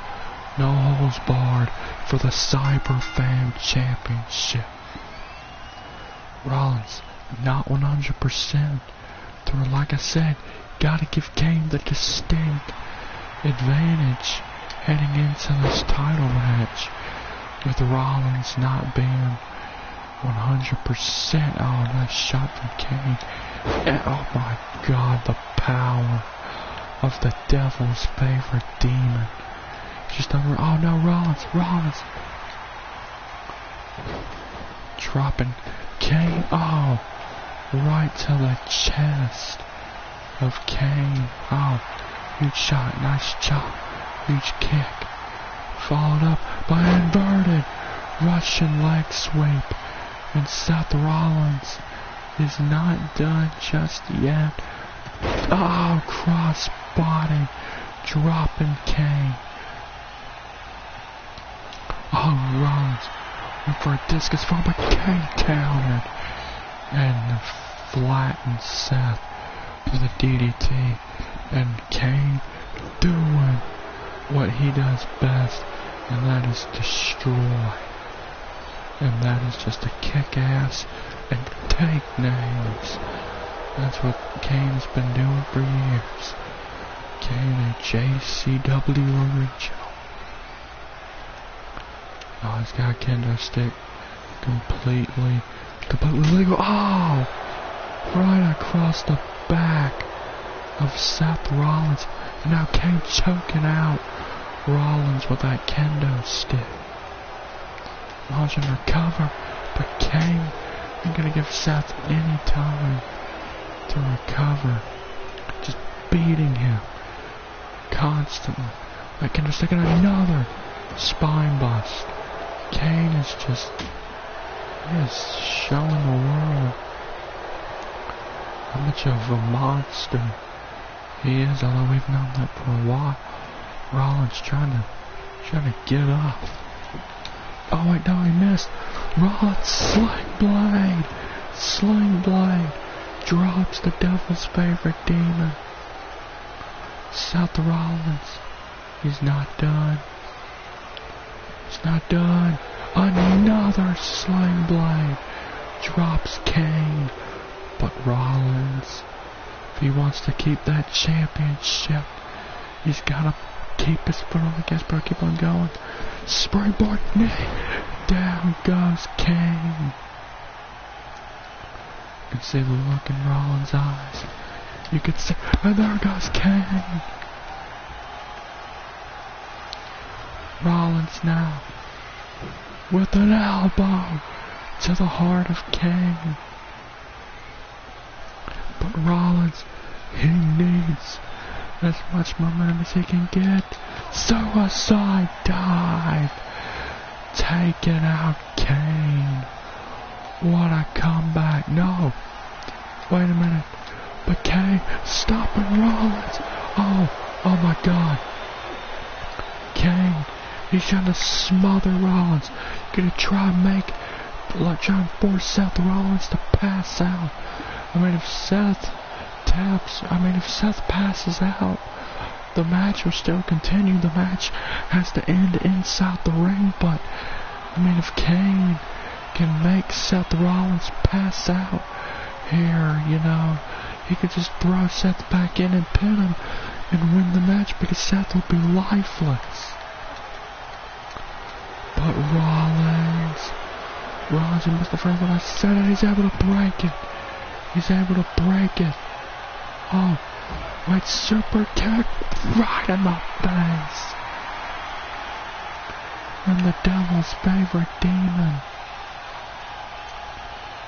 no holes barred for the Cyber Fam Championship. Rollins not 100%. Like I said, gotta give Kane the distinct advantage heading into this title match, with Rollins not being 100%. Oh, nice shot from Kane. And, oh my God, the power of the devil's favorite demon. Just over. Oh no, Rollins. Dropping Kane. Oh, right to the chest of Kane. Oh, huge shot, nice chop, huge kick. Followed up by an inverted Russian leg sweep. And Seth Rollins is not done just yet. Oh, cross body, dropping Kane. Oh, Rollins went for a discus fall, but Kane countered and flattened Seth with a DDT. And Kane doing what he does best, and that is destroy. And that is just to kick ass and take names. That's what Kane's been doing for years. Kane, a JCW original. Oh, he's got a kendo stick. Completely legal. Oh! Right across the back of Seth Rollins. And now Kane choking out Rollins with that kendo stick. Launching recover, but Kane ain't gonna give Seth any time to recover. Just beating him constantly. That kendo stick, and another spine bust. Kane is just, he is showing the world how much of a monster he is, although we've known that for a while. Rollins trying to get up. Oh wait, no, he missed. Rollins sling blade, drops the devil's favorite demon. Seth Rollins, he's not done. He's not done. Another sling blade. Drops Kane. But Rollins, if he wants to keep that championship, he's got to keep his foot on the gas, but keep on going. Springboard knee. Down goes Kane. You can see the look in Rollins' eyes. You can see, and there goes Kane. Rollins now with an elbow to the heart of Kane. But Rollins, he needs as much momentum as he can get. Suicide dive. Taking out Kane. What a comeback. No. Wait a minute. But Kane stopping Rollins. Oh my God. Kane, he's trying to smother Rollins. Gonna try and force Seth Rollins to pass out. If Seth passes out, the match will still continue. The match has to end inside the ring, but if Kane can make Seth Rollins pass out here, he could just throw Seth back in and pin him and win the match because Seth will be lifeless. But Rollins missed the front, but I said it, he's able to break it. He's able to break it. Oh, wait, super kick right in the face. And the devil's favorite demon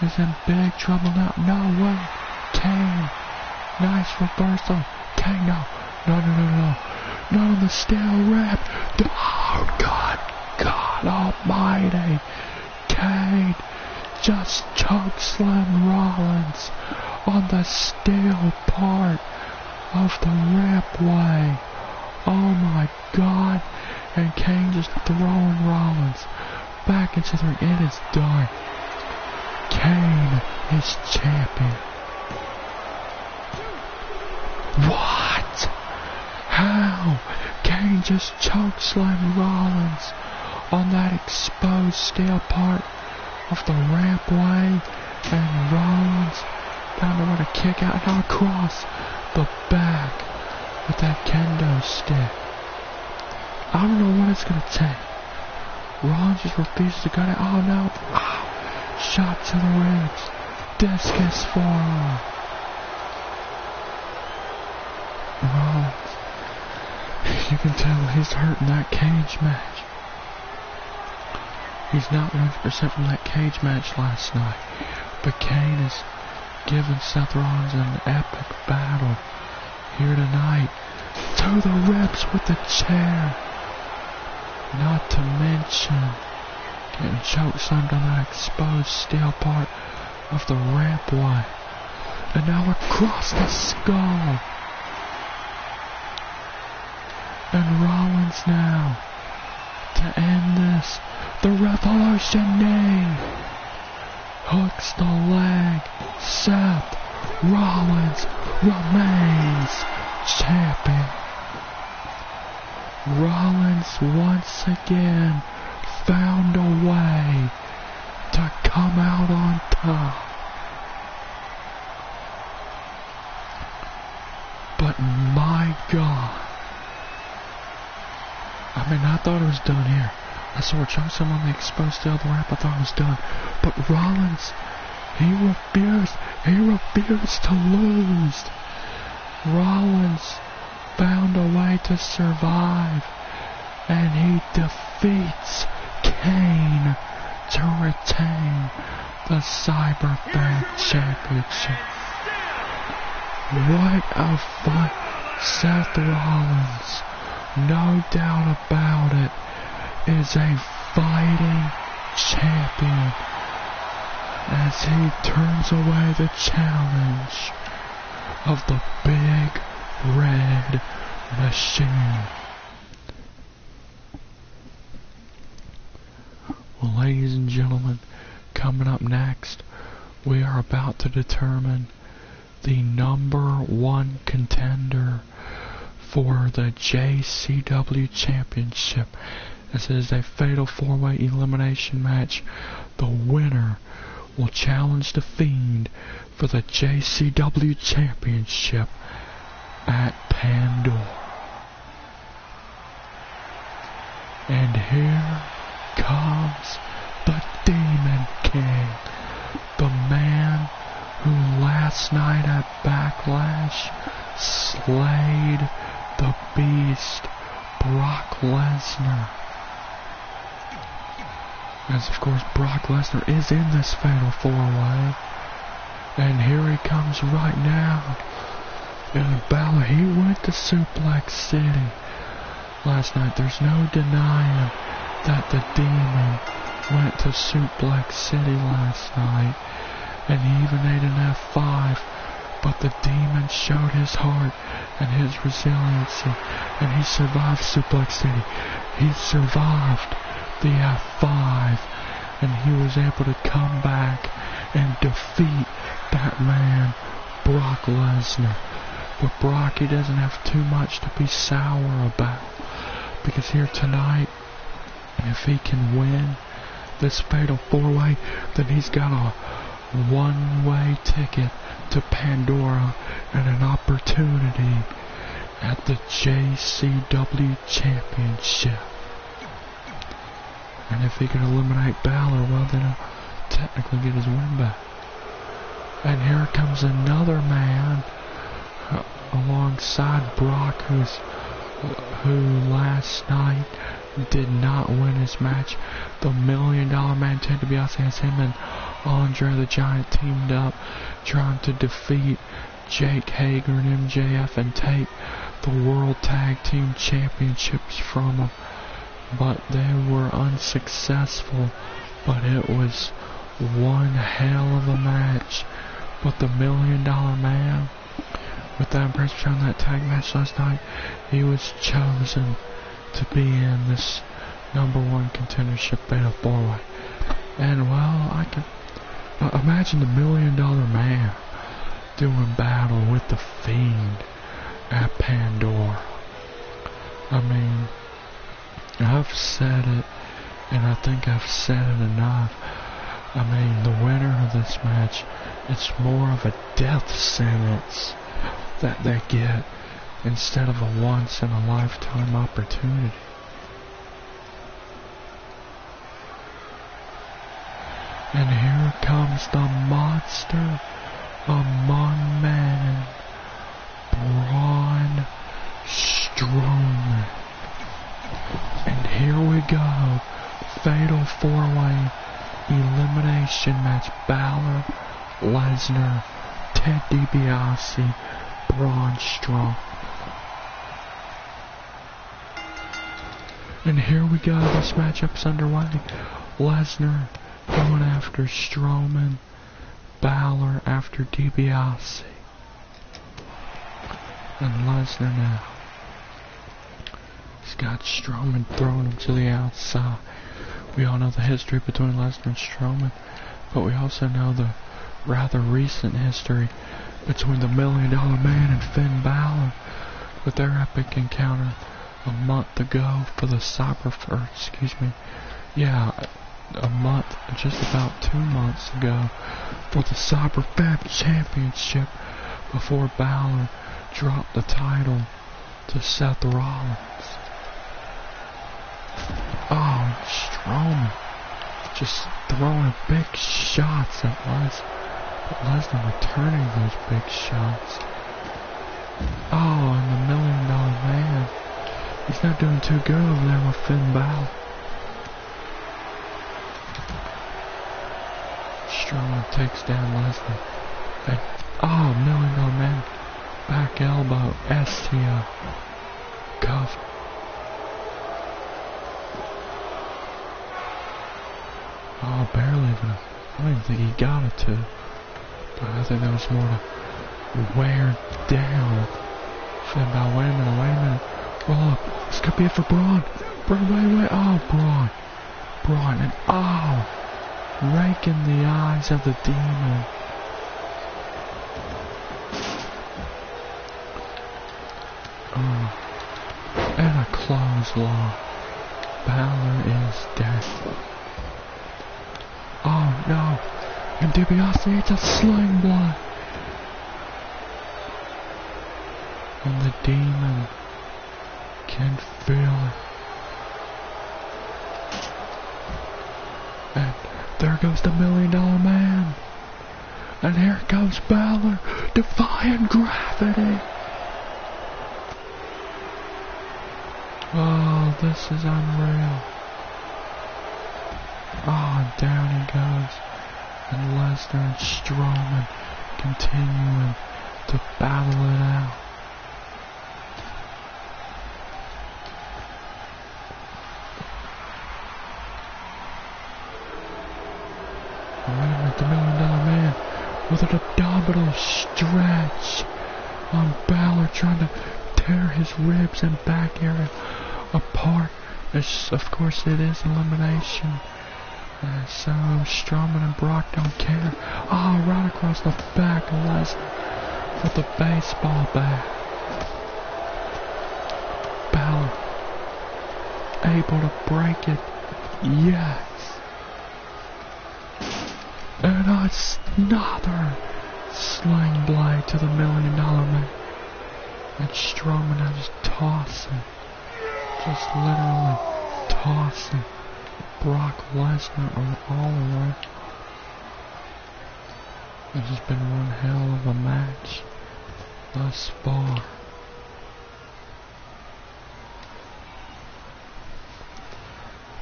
is in big trouble now. No way. Kane. Nice reversal. Kane, no. Not on the steel rip. Oh, God almighty. Kane just chokeslam Rollins on the steel part of the ripway. Oh my God. And Kane just throwing Rollins back into the ring. It is done. Kane is champion. What? How? Kane just chokeslammed Rollins on that exposed steel part of the rampway, and Rollins found a way to kick out and across the back with that kendo stick. I don't know what it's going to take. Rollins just refuses to cut it. Oh no. Ow. Shot to the ribs. Discus forearm. Rollins, you can tell he's hurt in that cage match. He's not 100% from that cage match last night. But Kane is giving Seth Rollins an epic battle here tonight. To the ribs with the chair. Not to mention getting chokeslammed on that exposed steel part of the rampway. And now across the skull. And Rollins now to end this. The Revolution knee. Hooks the leg. Seth Rollins remains champion. Rollins once again found a way to come out on top. But my God. I thought it was done here. I saw a chokeslam on the exposed steel of the ramp. I thought it was done. But Rollins, he refused to lose. Rollins found a way to survive, and he defeats Kane to retain the Cyberbank Championship. What a fight. Seth Rollins, no doubt about it, is a fighting champion as he turns away the challenge of the Big Red Machine. Well, ladies and gentlemen, coming up next, we are about to determine the #1 contender for the JCW Championship. This is a fatal 4-way elimination match. The winner will challenge the Fiend for the JCW Championship at Pandora. And here comes the Demon King, the man who last night at Backlash slayed the Beast, Brock Lesnar. As of course Brock Lesnar is in this fatal 4-way. And here he comes right now. And Balor, he went to Suplex City last night. There's no denying that the Demon went to Suplex City last night. And he even ate an F5. But the Demon showed his heart and his resiliency. And he survived Suplex City. He survived the F5. And he was able to come back and defeat that man, Brock Lesnar. But Brock, he doesn't have too much to be sour about. Because here tonight, if he can win this fatal 4-way, then he's got a one-way ticket to Pandora and an opportunity at the JCW Championship. And if he can eliminate Balor, well, then he'll technically get his win back. And here comes another man alongside Brock, who last night did not win his match. The $1 Million Man, Ted DiBiase, has him and Andre the Giant teamed up, trying to defeat Jake Hager and MJF and take the World Tag Team Championships from him. But they were unsuccessful. But it was one hell of a match. But the $1 Million Man, with that impressive on that tag match last night, he was chosen to be in this #1 contendership fatal 4-way. And well, I can imagine the $1 Million Man doing battle with the Fiend at Pandora. I mean, I've said it, and I think I've said it enough. I mean, the winner of this match, it's more of a death sentence that they get instead of a once-in-a-lifetime opportunity. And here comes the monster among men, Braun Strowman. And here we go, fatal 4-way elimination match. Balor, Lesnar, Ted DiBiase, Braun Strowman. And here we go, this matchup's underway. Lesnar going after Strowman, Balor after DiBiase. And Lesnar now. He's got Strowman throwing him to the outside. We all know the history between Lesnar and Strowman, but we also know the rather recent history between the $1 Million Man and Finn Balor with their epic encounter a month ago for the just about 2 months ago for the Cyberfab Championship before Balor dropped the title to Seth Rollins. Oh, Strowman just throwing big shots at Lesnar, but Lesnar returning those big shots. Oh, and the $1 Million Man, he's not doing too good over there with Finn Balor. Strowman takes down Lesnar. And, oh, $1 Million Man, back elbow, STO, cover. Oh, barely even. I don't even think he got it to. But I think that was more to wear down Finn Balor. Wait a minute. Roll up. This could be it for Braun. Wait. Oh, Braun. And oh, raking the eyes of the Demon. Oh. Moore's Law. Balor is dead. Oh no! And DiBiase hits a sling block. And the demon can feel it. And there goes the $1 Million Man. And here goes Balor, defying gravity. Oh, this is unreal. Oh, and down he goes. And Lesnar and Strowman continuing to battle it out. The $1 Million Man with an abdominal stretch on Balor, trying to tear his ribs and back area apart. Of course it is elimination. So Strowman and Brock don't care. Oh, right across the back of Lesnar with the baseball bat. Balor able to break it. Yes. And another sling blade to the $1 Million Man. And Strowman is tossing. Just literally tossing Brock Lesnar all around. This has been one hell of a match thus far.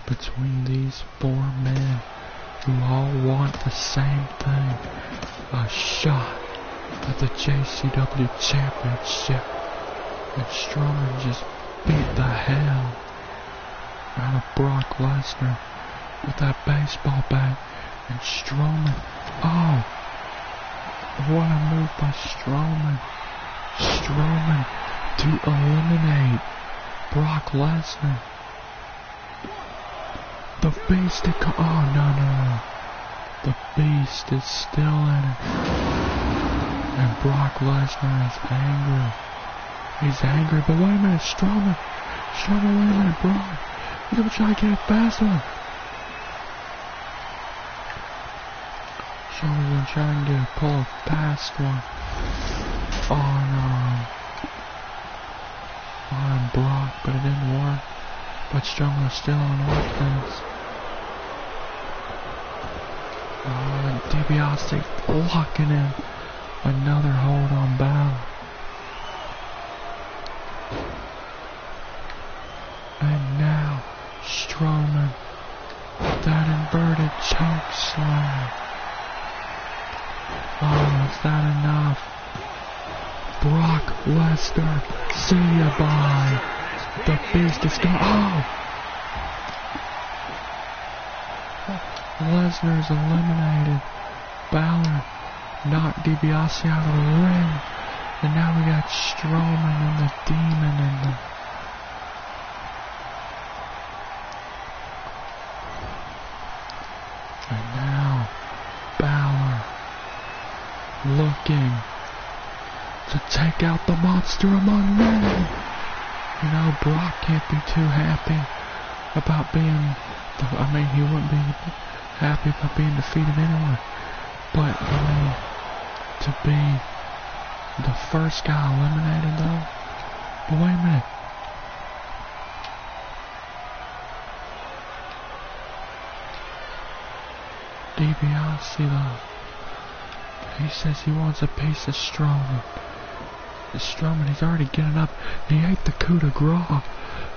Between these four men who all want the same thing, a shot at the JCW Championship. And Strowman just beat the hell out of Brock Lesnar with that baseball bat. And Strowman, oh, what a move by Strowman. Strowman to eliminate Brock Lesnar. The Beast, oh no. The Beast is still in it. And Brock Lesnar is angry. He's angry, but wait a minute, Strowman, wait a minute, Brock. He's gonna try to get a fast one. Strowman's gonna try and pull a fast one. Oh no. On Brock, but it didn't work. But Strowman was still on offense. Oh, and DiBiase locking in another hold on Balor. And now Strowman, that inverted choke slam. Oh, is that enough? Brock Lesnar, see ya, bye. The Beast is gone. Oh! Lesnar's eliminated. Balor knocked DiBiase out of the ring. And now we got Strowman and the Demon and the... And now Balor looking to take out the monster among men. You know, Brock can't be too happy about being... he wouldn't be happy about being defeated anyway. But, to be the first guy eliminated though. But wait a minute. DiBiase though. He says he wants a piece of Strowman. Strowman, he's already getting up. He ate the coup de grace.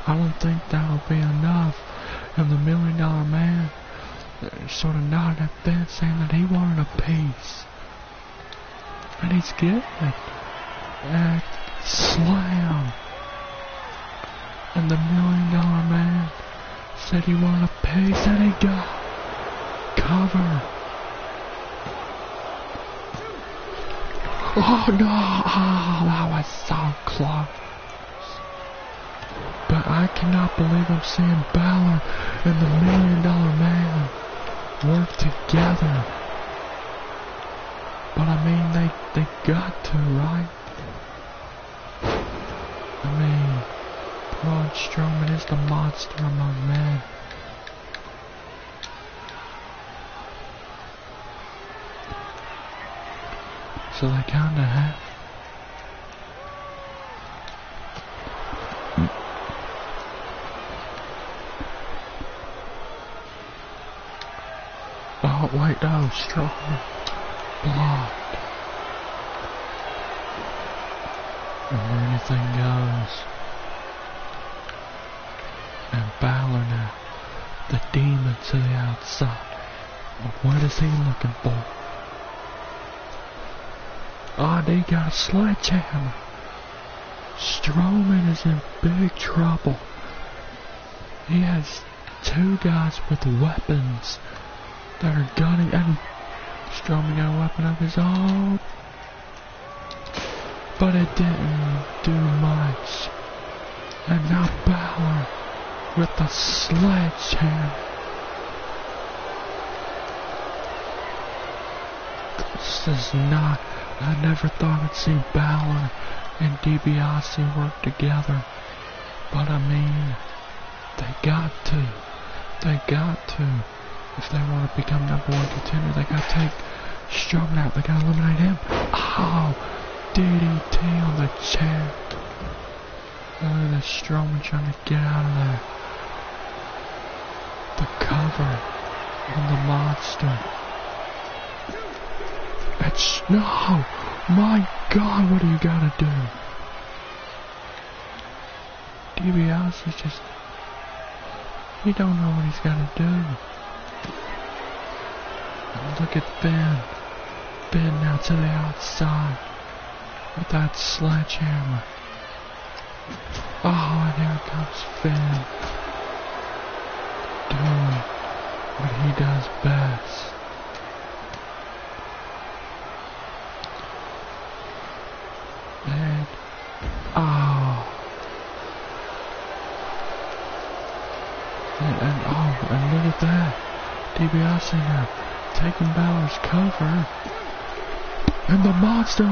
I don't think that'll be enough. And the $1 Million Man sort of nodded at Vince, saying that he wanted a piece. And he's getting it. And slam. And the $1 Million Man said he wanted a piece, and he got cover. Oh no! Oh, that was so close. But I cannot believe I'm seeing Balor and the $1 Million Man work together. But I mean, they got to, right? I mean, Braun Strowman is the monster among men. So they kinda have. Oh wait, no, Strowman blocked. And where anything goes. And Balor now, the demon to the outside. What is he looking for? Oh, they got a sledgehammer. Strowman is in big trouble. He has two guys with weapons that are gunning, and Strowman got a weapon of his own. But it didn't do much. And now Balor with the sledgehammer. This is not... I never thought I'd see Balor and DiBiase work together. But I mean, they got to. They got to. If they want to become number one contender, they got to take Strowman out. They got to eliminate him. Oh, DDT on the chair. Look at the Strowman trying to get out of there. The cover on the monster. It's no, my God, what do you gotta do? DiBiase's just, he don't know what he's gotta do. And look at Finn. Finn now to the outside with that sledgehammer. Oh, and here comes Finn doing what he does best. And, oh. And look at that. DiBiase now taking Balor's cover. And the monster,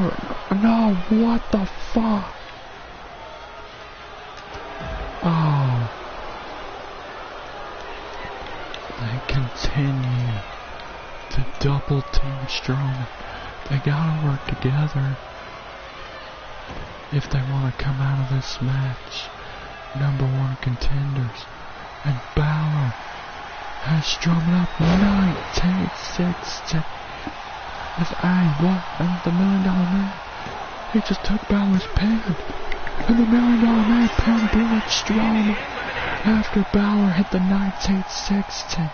no, what the fuck? Oh. They continue to double team Strowman. They gotta work together if they want to come out of this match number one contenders. And Balor has Strowman up 19-16. What? And the $1 Million Man, he just took Balor's pin. And the $1 Million Man pinned Braun Strowman after Balor hit the 19-16.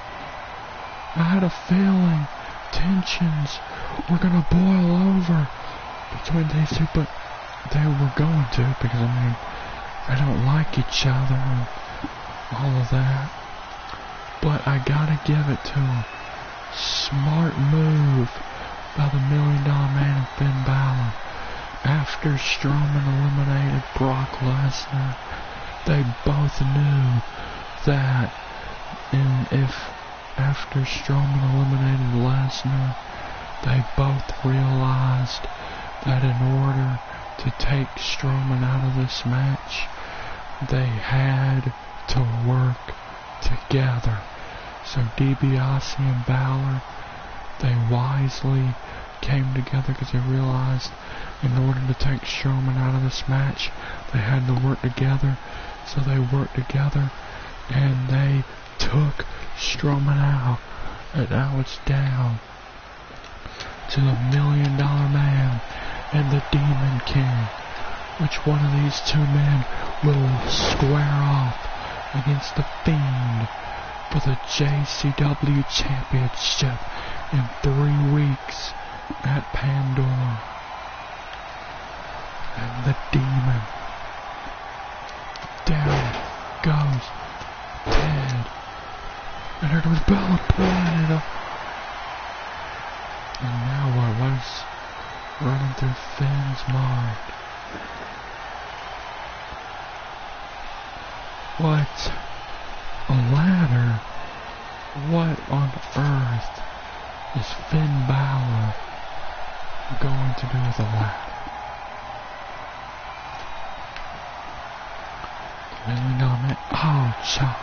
I had a feeling tensions were gonna boil over between these two, but they were going to, because I mean, they don't like each other and all of that. But I gotta give it to them. Smart move by the $1 Million Man and Finn Balor. After Strowman eliminated Brock Lesnar, they both knew that if after Strowman eliminated Lesnar, they both realized that in order to take Strowman out of this match, they had to work together. So DiBiase and Balor, they wisely came together because they realized in order to take Strowman out of this match, they had to work together. So they worked together and they took Strowman out. And now it's down to the $1 Million Man and the Demon King. Which one of these two men will square off against the Fiend for the JCW Championship in 3 weeks at Pandora? And the Demon. Down goes Ted. And there was Balor pulling it up. And now what was running through Finn's mind? What? A ladder? What on earth is Finn Balor going to do with a ladder? The Million Dollar Man. Oh, shot.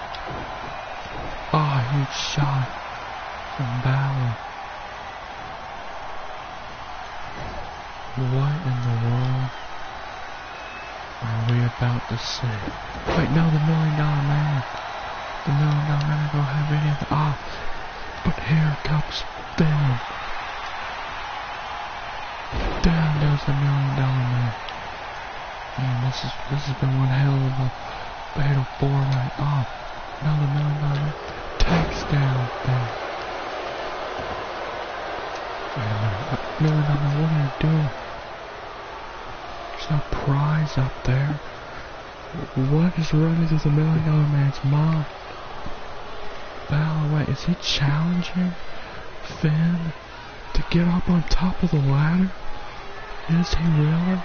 Oh, huge shot from Balor. What in the world are we about to see? Wait, no, the Million Dollar Man. The Million Dollar Man don't have anything. Ah, but here comes Finn. Down goes the Million Dollar Man. Man, this has been one hell of a fatal four-way. Oh, now the Million Dollar Man takes down Finn. Wait a minute. Million Dollar Man, what are you doing? There's no prize up there. What is running through the Million Dollar Man's mind? Balor, wait, is he challenging Finn to get up on top of the ladder? Is he really?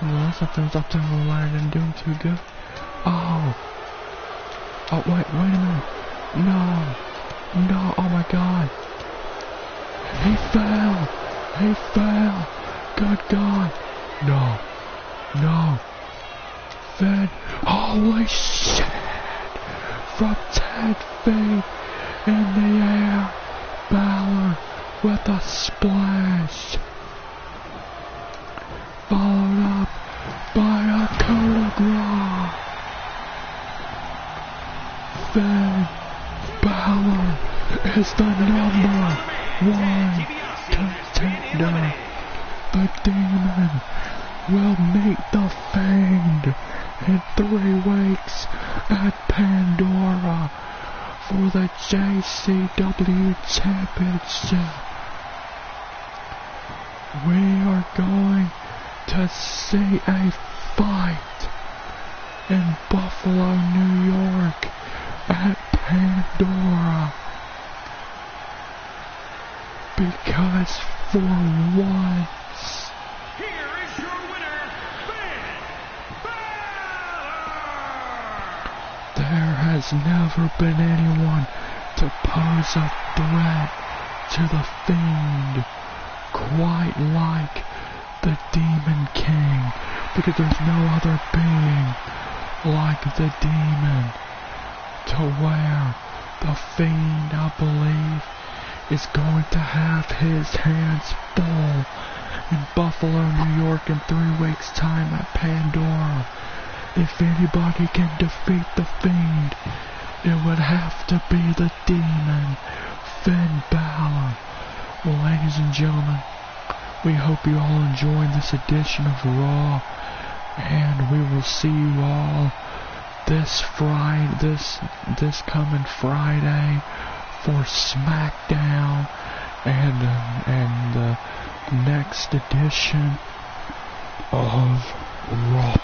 Well, last time Finn was up there on the ladder, didn't do him too good. Oh! Oh, wait a minute. No, oh my god. He fell. Good God. No. Finn, holy shit. From 10 feet in the air, Balor with a splash. Followed up by a coup de grace. Finn Balor is the #1 contender. The Demon will meet the Fiend in 3 weeks at Pandora for the JCW Championship. We are going to see a fight in Buffalo, New York at Pandora. Because for once, Here is your winner, Finn Balor! there has never been anyone to pose a threat to the Fiend quite like the Demon King, because there's no other being like the Demon, to where the Fiend, I believe, is going to have his hands full in Buffalo, New York in 3 weeks' time at Pandora. If anybody can defeat the Fiend, it would have to be the Demon, Finn Balor. Well, ladies and gentlemen, we hope you all enjoyed this edition of Raw, and we will see you all this coming Friday for SmackDown and the next edition of Raw.